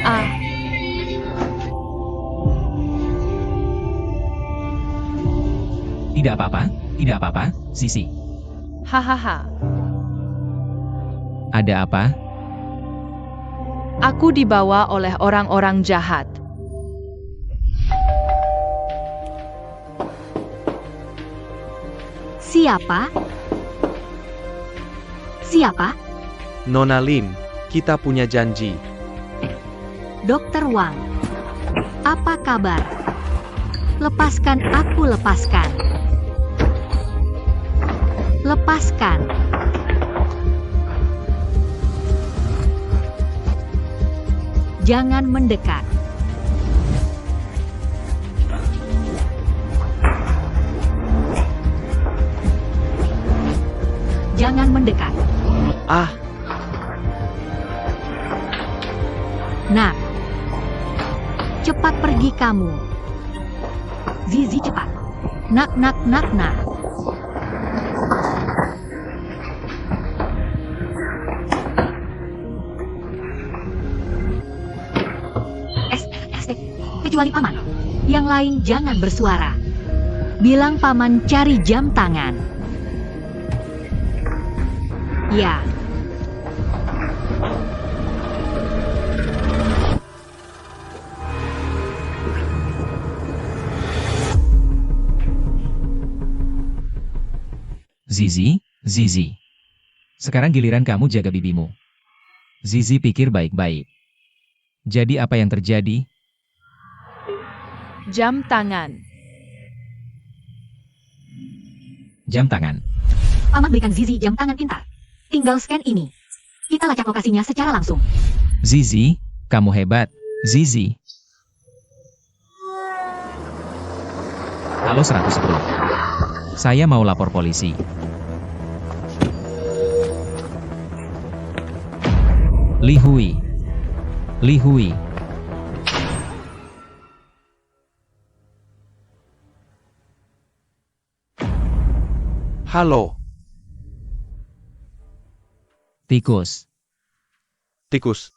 Ah, Tidak apa-apa, tidak apa-apa, Sisi. hahaha. Ada apa? Aku dibawa oleh orang-orang jahat. Siapa? Siapa? Nona Lin, kita punya janji. Dokter Wang. Apa kabar? Lepaskan aku, lepaskan. Lepaskan. Jangan mendekat. Jangan mendekat. Ah, Nak. Cepat pergi kamu. Zizi cepat. Nak. Kecuali paman. Yang lain jangan bersuara. Bilang paman cari jam tangan. Ya. Zizi. Sekarang giliran kamu jaga bibimu. Zizi pikir baik-baik. Jadi apa yang terjadi? Jam tangan. Jam tangan. Paman belikan Zizi jam tangan pintar. Tinggal scan ini. Kita lacak lokasinya secara langsung. Zizi, kamu hebat. Zizi. Halo 110. Saya mau lapor polisi. Li Hui. halo, Tikus. tikus.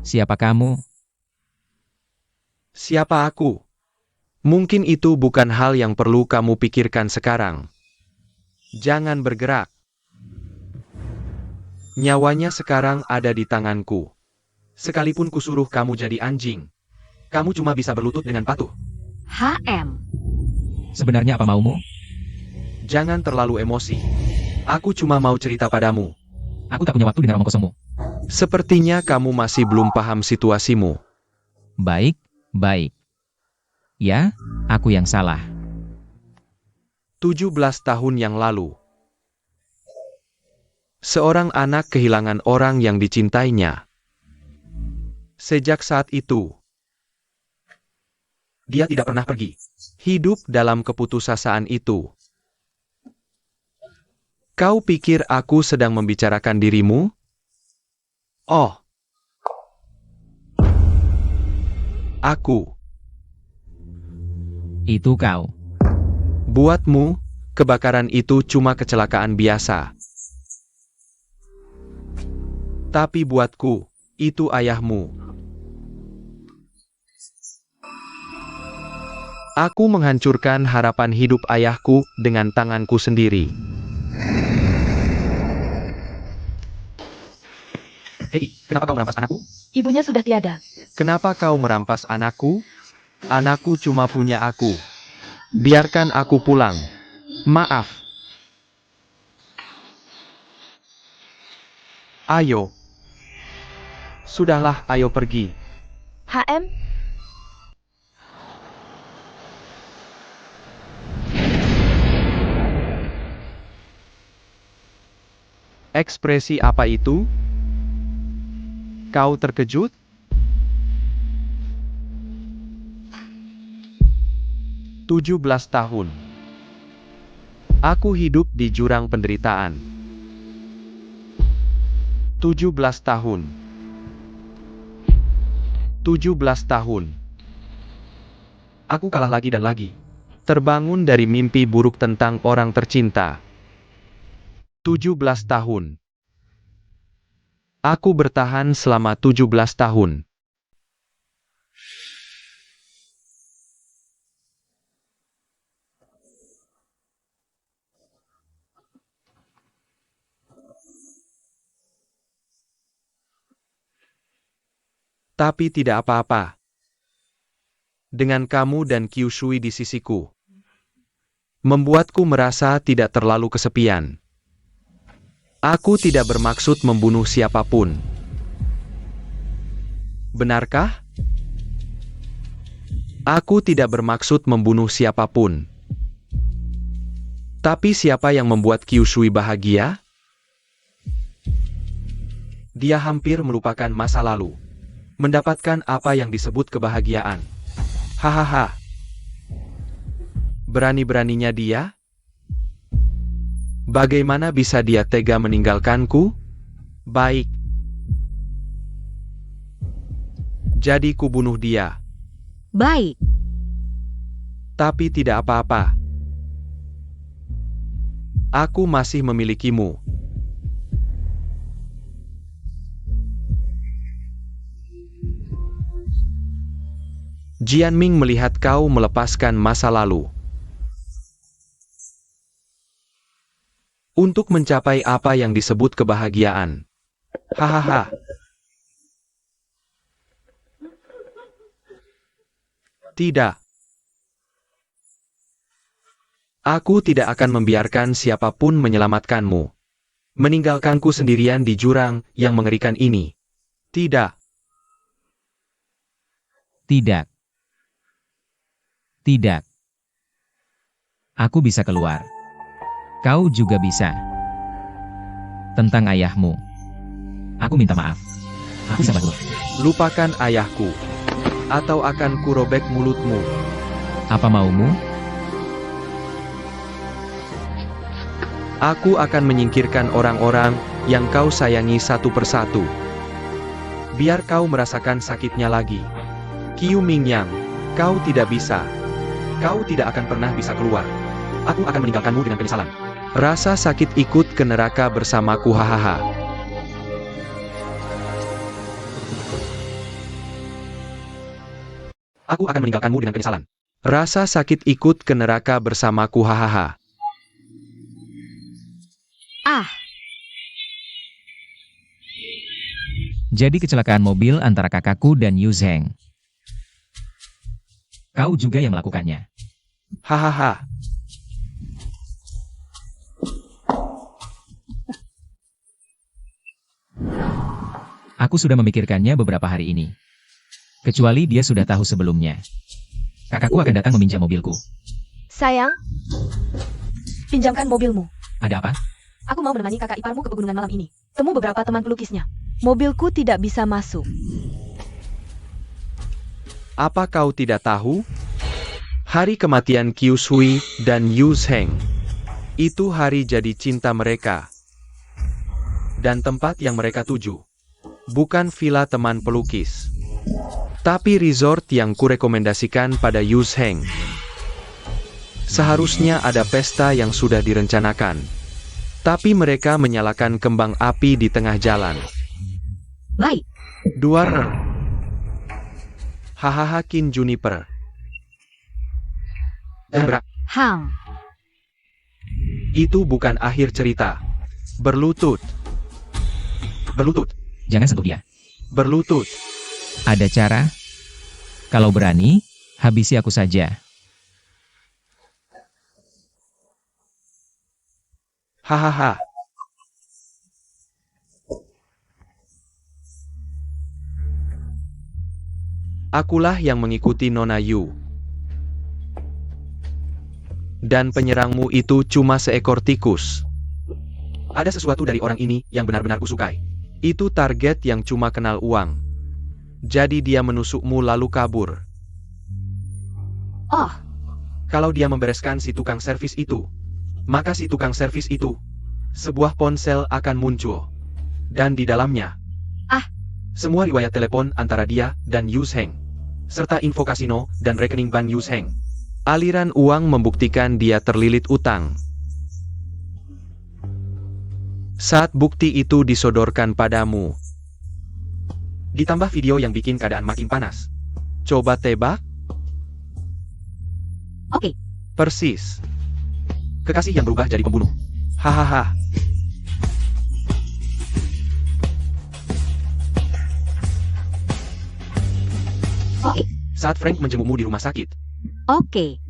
Siapa kamu? Siapa aku? Mungkin itu bukan hal yang perlu kamu pikirkan sekarang. Jangan bergerak. Nyawanya sekarang ada di tanganku. Sekalipun kusuruh kamu jadi anjing, kamu cuma bisa berlutut dengan patuh. HM. Sebenarnya apa maumu? Jangan terlalu emosi. Aku cuma mau cerita padamu. Aku tak punya waktu dengan omong kosongmu. Sepertinya kamu masih belum paham situasimu. Baik, baik. Ya, aku yang salah. 17 tahun yang lalu, seorang anak kehilangan orang yang dicintainya. Sejak saat itu, dia tidak pernah pergi. Hidup dalam keputusasaan itu. Kau pikir aku sedang membicarakan dirimu? Oh. Aku. Itu kau. Buatmu, kebakaran itu cuma kecelakaan biasa. Tapi buatku, itu ayahmu. Aku menghancurkan harapan hidup ayahku dengan tanganku sendiri. Hei, kenapa kau merampas anakku? Ibunya sudah tiada. Kenapa kau merampas anakku? Anakku cuma punya aku. Biarkan aku pulang. Maaf. Ayo. Sudahlah, ayo pergi. HM, Ekspresi apa itu? Kau terkejut? Tujuh belas tahun. Aku hidup di jurang penderitaan. 17 tahun. 17 tahun. Aku kalah lagi dan lagi. Terbangun dari mimpi buruk tentang orang tercinta. 17 tahun. Aku bertahan selama 17 tahun. Tapi tidak apa-apa. Dengan kamu dan Kyushui di sisiku, membuatku merasa tidak terlalu kesepian. Aku tidak bermaksud membunuh siapapun. Benarkah? Aku tidak bermaksud membunuh siapapun. Tapi siapa yang membuat Kyushui bahagia? Dia hampir melupakan masa lalu. Mendapatkan apa yang disebut kebahagiaan. Hahaha. Berani-beraninya dia? Bagaimana bisa dia tega meninggalkanku? Baik. Jadi ku bunuh dia. Baik. Tapi tidak apa-apa. Aku masih memilikimu. Jianming melihat kau melepaskan masa lalu. Untuk mencapai apa yang disebut kebahagiaan. Hahaha. Tidak. Aku tidak akan membiarkan siapapun menyelamatkanmu. Meninggalkanku sendirian di jurang yang mengerikan ini. Tidak. Tidak. Tidak. Aku bisa keluar. Kau juga bisa. Tentang ayahmu. Aku minta maaf. Aku sabar. Lupakan ayahku. Atau akan kurobek mulutmu. Apa maumu? Aku akan menyingkirkan orang-orang yang kau sayangi satu persatu. Biar kau merasakan sakitnya lagi. Qiu Mingyang, kau tidak bisa. Kau tidak akan pernah bisa keluar. Aku akan meninggalkanmu dengan penyesalan. Rasa sakit ikut ke neraka bersamaku, hahaha. Aku akan meninggalkanmu dengan penyesalan. Rasa sakit ikut ke neraka bersamaku, hahaha. Ah. Jadi kecelakaan mobil antara kakakku dan Yu Zheng. Kau juga yang melakukannya. Hahaha. Aku sudah memikirkannya beberapa hari ini. Kecuali dia sudah tahu sebelumnya. Kakakku akan datang meminjam mobilku. Sayang, pinjamkan mobilmu. Ada apa? Aku mau menemani kakak iparmu ke pegunungan malam ini. Temu beberapa teman pelukisnya. Mobilku tidak bisa masuk. Apa kau tidak tahu? Hari kematian Qiu Shui dan Yu Zheng. Itu hari jadi cinta mereka. Dan tempat yang mereka tuju. Bukan villa teman pelukis. Tapi resort yang kurekomendasikan pada Yu Zheng. Seharusnya ada pesta yang sudah direncanakan. Tapi mereka menyalakan kembang api di tengah jalan. Baik, Duar. Hahaha Kin Juniper. Hang. Itu bukan akhir cerita. Berlutut. Berlutut. Jangan sentuh dia. Berlutut. Ada cara? Kalau berani, habisi aku saja. Hahaha. Akulah yang mengikuti Nona Yu. Dan penyerangmu itu cuma seekor tikus. Ada sesuatu dari orang ini yang benar-benar kusukai. Itu target yang cuma kenal uang. Jadi dia menusukmu lalu kabur. Oh, Kalau dia membereskan si tukang servis itu, maka si tukang servis itu, sebuah ponsel akan muncul. Dan di dalamnya, semua riwayat telepon antara dia dan Yu Zheng, serta info kasino dan rekening bank Yu Zheng. Aliran uang membuktikan dia terlilit utang. Saat bukti itu disodorkan padamu, ditambah video yang bikin keadaan makin panas. Coba tebak? oke. Persis. Kekasih yang berubah jadi pembunuh. Hahaha. Oke. Saat Frank menjengukmu di rumah sakit, Oke.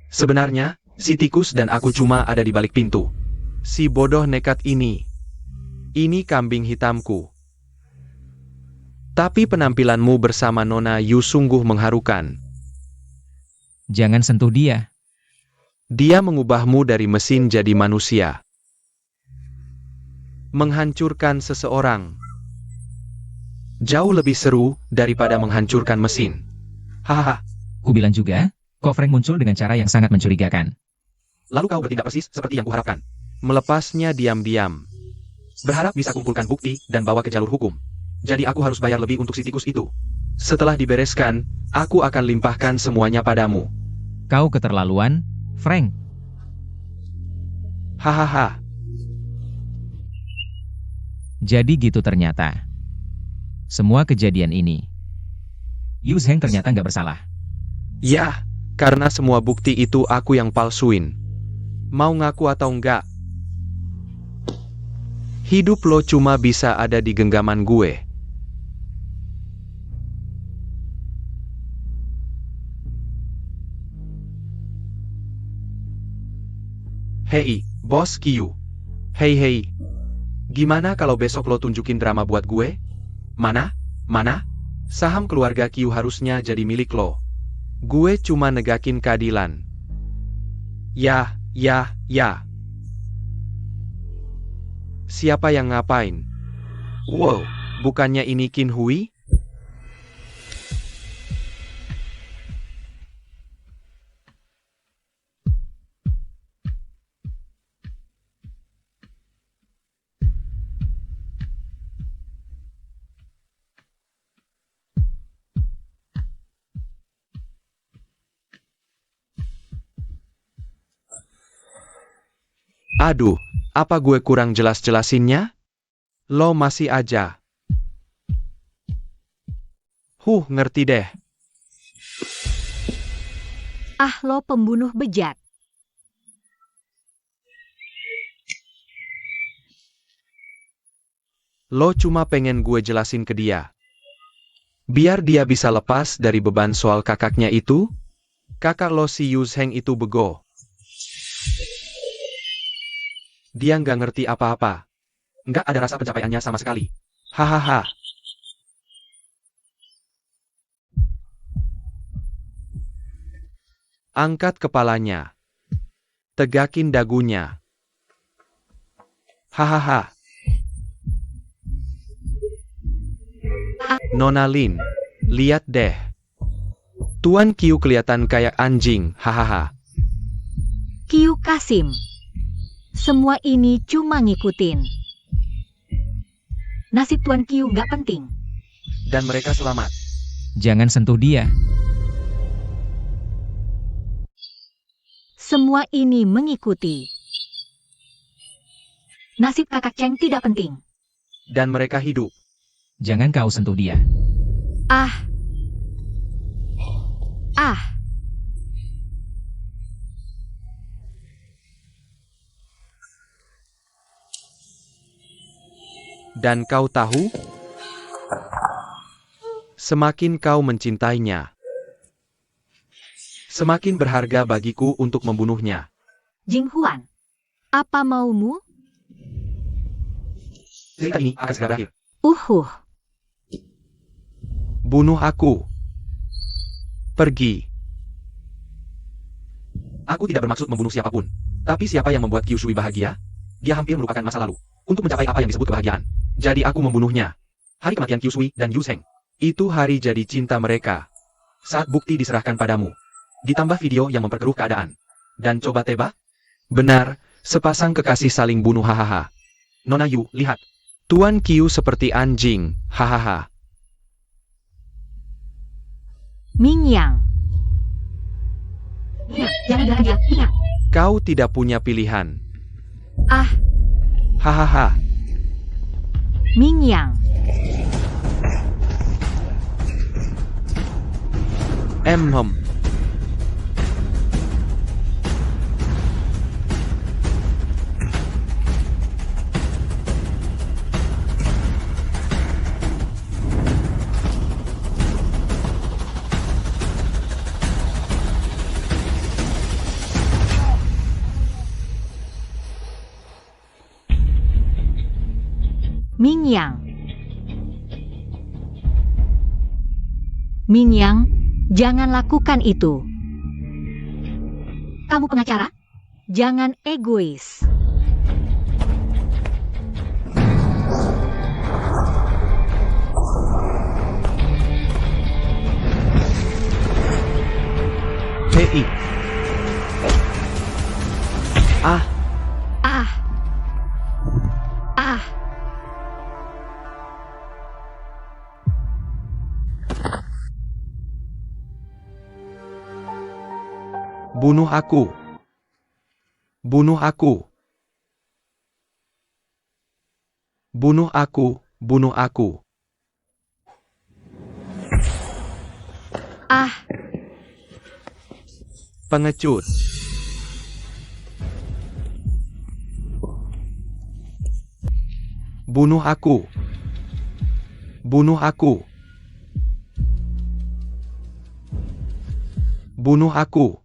sebenarnya, si tikus dan aku cuma ada di balik pintu. Si bodoh nekat ini. Ini kambing hitamku. Tapi penampilanmu bersama Nona Yu sungguh mengharukan. Jangan sentuh dia. Dia mengubahmu dari mesin jadi manusia. Menghancurkan seseorang jauh lebih seru daripada menghancurkan mesin. Hahaha. Ku bilang juga, kok Frank muncul dengan cara yang sangat mencurigakan. Lalu kau bertindak persis seperti yang kuharapkan. Melepasnya diam-diam. Berharap bisa kumpulkan bukti dan bawa ke jalur hukum. Jadi aku harus bayar lebih untuk si tikus itu. Setelah dibereskan, aku akan limpahkan semuanya padamu. Kau keterlaluan, Frank. Hahaha. Jadi gitu ternyata. Semua kejadian ini. Yu Zheng ternyata nggak bersalah. Ya, karena semua bukti itu aku yang palsuin. Mau ngaku atau enggak? Hidup lo cuma bisa ada di genggaman gue. Hei, Bos Qiu. Hei. Gimana kalau besok lo tunjukin drama buat gue? Mana? Saham keluarga Qiu harusnya jadi milik lo. Gue cuma negakin keadilan. Ya. Siapa yang ngapain? Wow, bukannya ini Qin Hui? Aduh, apa gue kurang jelas-jelasinnya? Lo masih aja. Ngerti deh. Ah, lo pembunuh bejat. Lo cuma pengen gue jelasin ke dia. Biar dia bisa lepas dari beban soal kakaknya itu. Kakak lo si Yu Zheng itu bego. Dia nggak ngerti apa-apa. Nggak ada rasa pencapaiannya sama sekali. Hahaha. Angkat kepalanya. Tegakin dagunya. Hahaha. Nona Lin, lihat deh. Tuan Qiu kelihatan kayak anjing, hahaha. Qiu Kasim. Semua ini cuma ngikutin. Nasib Tuan Qiu nggak penting. Dan mereka selamat. Jangan sentuh dia. Semua ini mengikuti. Nasib kakak Cheng tidak penting. Dan mereka hidup. Jangan kau sentuh dia. Ah. Ah. Dan kau tahu? Semakin kau mencintainya, semakin berharga bagiku untuk membunuhnya. Jing Huan. Apa maumu? Cerita ini akan segera berakhir. Bunuh aku. Pergi. Aku tidak bermaksud membunuh siapapun. Tapi siapa yang membuat Qiu Shui bahagia? Dia hampir melupakan masa lalu. Untuk mencapai apa yang disebut kebahagiaan. Jadi aku membunuhnya. Hari kematian Qiu Shui dan Yu Zheng. Itu hari jadi cinta mereka. Saat bukti diserahkan padamu. Ditambah video yang memperkeruh keadaan. Dan coba tebak? Benar, sepasang kekasih saling bunuh hahaha. Nona Yu, lihat. Tuan Qiu seperti anjing, hahaha. Mingyang. Jangan biarkan dia, ingat. Kau tidak punya pilihan. Ah. Hahaha. Mingyang. Emhem. Mingyang. Mingyang, jangan lakukan itu. Kamu pengacara? Jangan egois. Hei. Ah. Ah. Ah. Bunuh aku. Bunuh aku. Bunuh aku. Bunuh aku. Ah. Pengecut. Bunuh aku. Bunuh aku. Bunuh aku.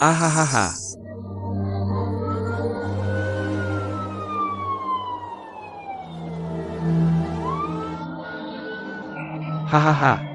Ahahaha. Hahaha.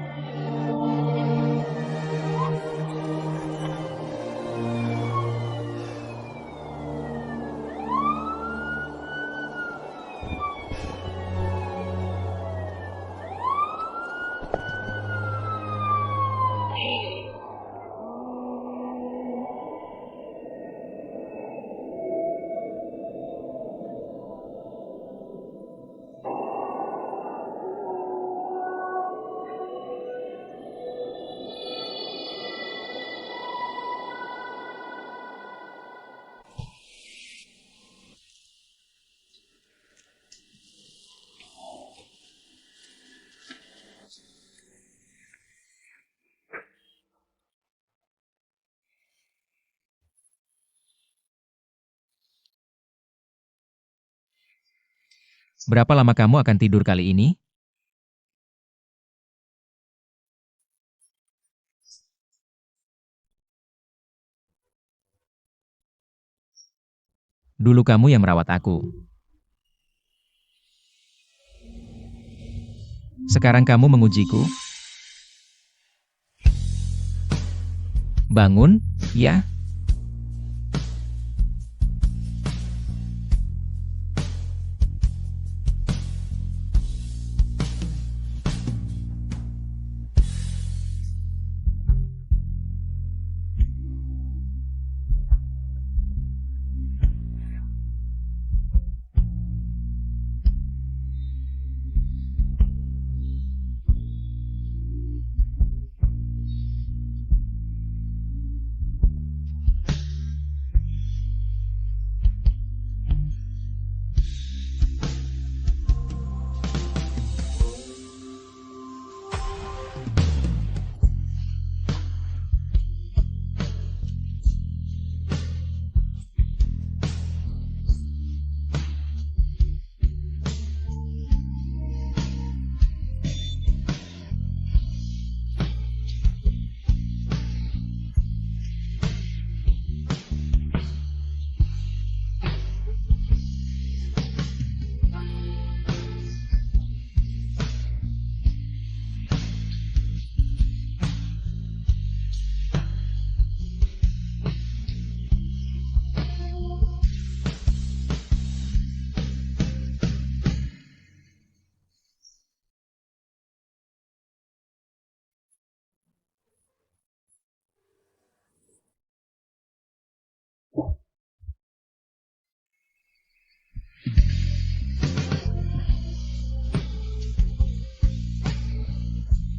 Berapa lama kamu akan tidur kali ini? Dulu kamu yang merawat aku. Sekarang kamu mengujiku? Bangun, ya?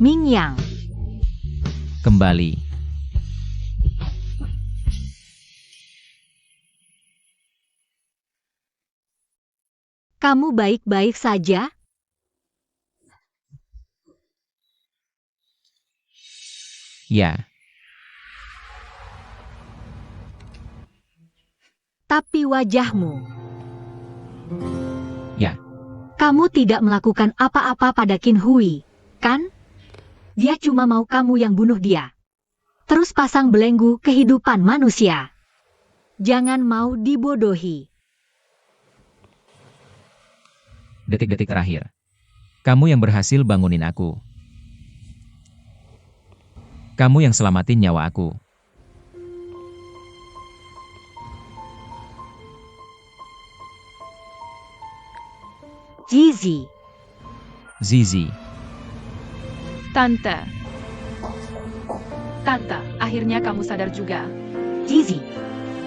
Mingyang, Kembali. kamu baik-baik saja? Ya, Tapi wajahmu. Ya. Kamu tidak melakukan apa-apa pada Qin Hui, kan? Dia cuma mau kamu yang bunuh dia. Terus pasang belenggu kehidupan manusia. Jangan mau dibodohi. detik-detik terakhir. Kamu yang berhasil bangunin aku. Kamu yang selamatin nyawa aku. Zizi, Zizi. Tante. Tante, akhirnya kamu sadar juga. Zizi,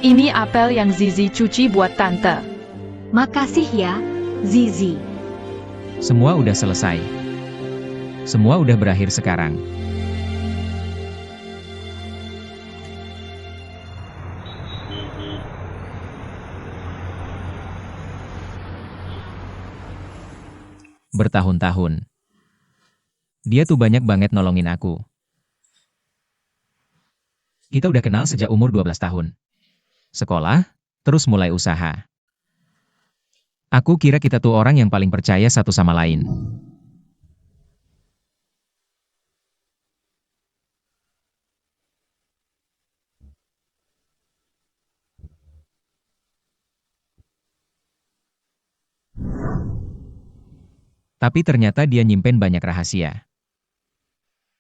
Ini apel yang Zizi cuci buat Tante. makasih ya, Zizi. Semua udah selesai. Semua udah berakhir sekarang. Bertahun-tahun. Dia tuh banyak banget nolongin aku. Kita udah kenal sejak umur 12 tahun. Sekolah, terus mulai usaha. Aku kira kita tuh orang yang paling percaya satu sama lain. Tapi ternyata dia nyimpen banyak rahasia.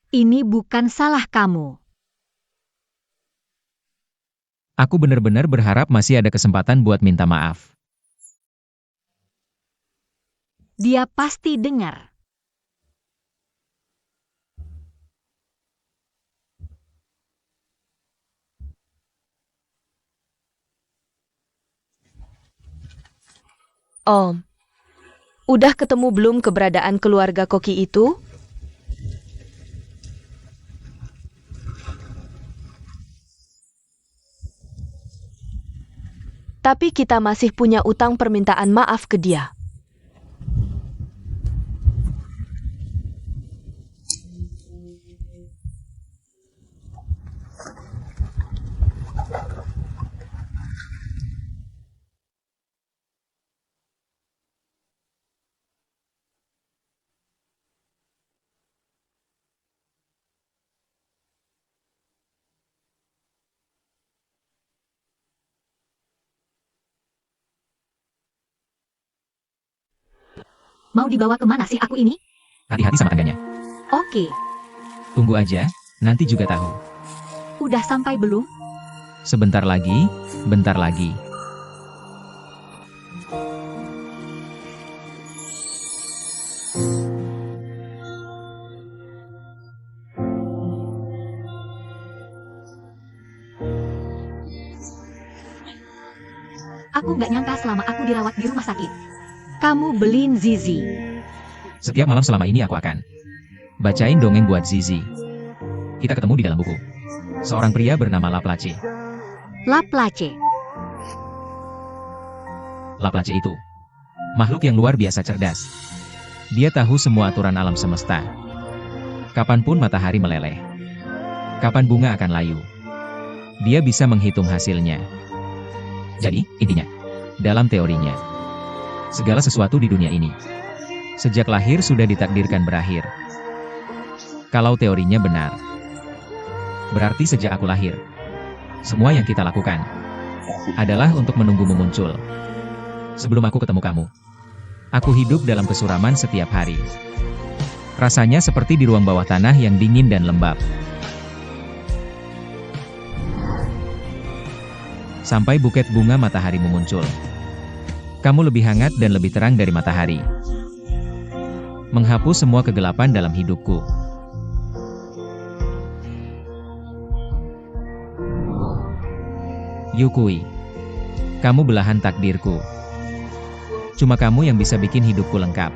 Ini bukan salah kamu. Aku bener-bener berharap masih ada kesempatan buat minta maaf. Dia pasti dengar. Om, udah ketemu belum keberadaan keluarga Koki itu? Tapi kita masih punya utang permintaan maaf ke dia. Mau dibawa kemana sih aku ini? Hati-hati sama tangganya. Oke, Tunggu aja, nanti juga tahu. udah sampai belum? Sebentar lagi, bentar lagi. Aku nggak nyangka selama aku dirawat di rumah sakit. Kamu beliin Zizi. Setiap malam selama ini aku akan bacain dongeng buat Zizi. Kita ketemu di dalam buku. Seorang pria bernama Laplace. Laplace. Laplace itu makhluk yang luar biasa cerdas. Dia tahu semua aturan alam semesta. Kapanpun matahari meleleh, kapan bunga akan layu, dia bisa menghitung hasilnya. Jadi, intinya, dalam teorinya, segala sesuatu di dunia ini, sejak lahir sudah ditakdirkan berakhir. Kalau teorinya benar, berarti sejak aku lahir, semua yang kita lakukan adalah untuk menunggumu muncul. Sebelum aku ketemu kamu, aku hidup dalam kesuraman setiap hari. Rasanya seperti di ruang bawah tanah yang dingin dan lembab. Sampai buket bunga mataharimu muncul. Kamu lebih hangat dan lebih terang dari matahari. Menghapus semua kegelapan dalam hidupku. Yukui, kamu belahan takdirku. Cuma kamu yang bisa bikin hidupku lengkap.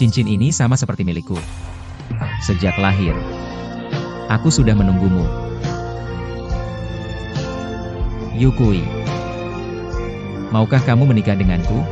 Cincin ini sama seperti milikku. Sejak lahir, aku sudah menunggumu. Yukui, maukah kamu menikah denganku?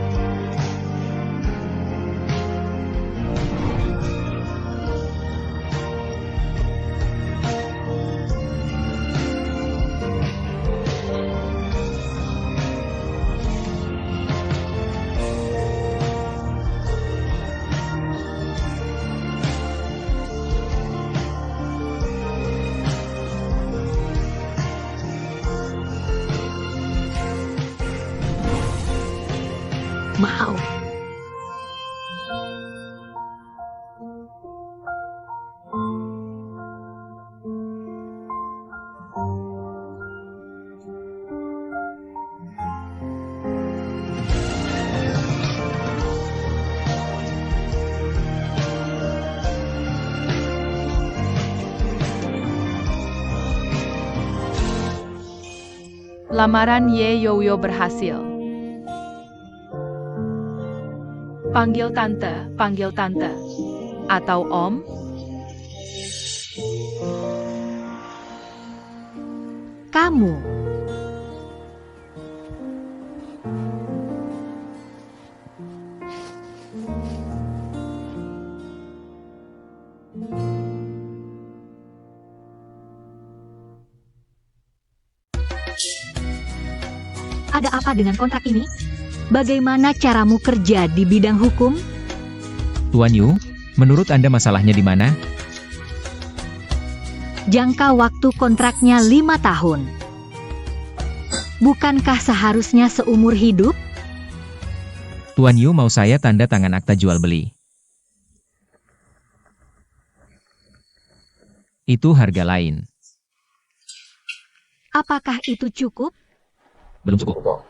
Mau. Lamaran Ye Yoyo berhasil. Panggil tante, atau om. Kamu. Ada apa dengan kontrak ini? Bagaimana caramu kerja di bidang hukum? Tuan Yu, menurut Anda masalahnya di mana? Jangka waktu kontraknya 5 tahun. Bukankah seharusnya seumur hidup? Tuan Yu mau saya tanda tangan akta jual beli. Itu harga lain. Apakah itu cukup? Belum cukup.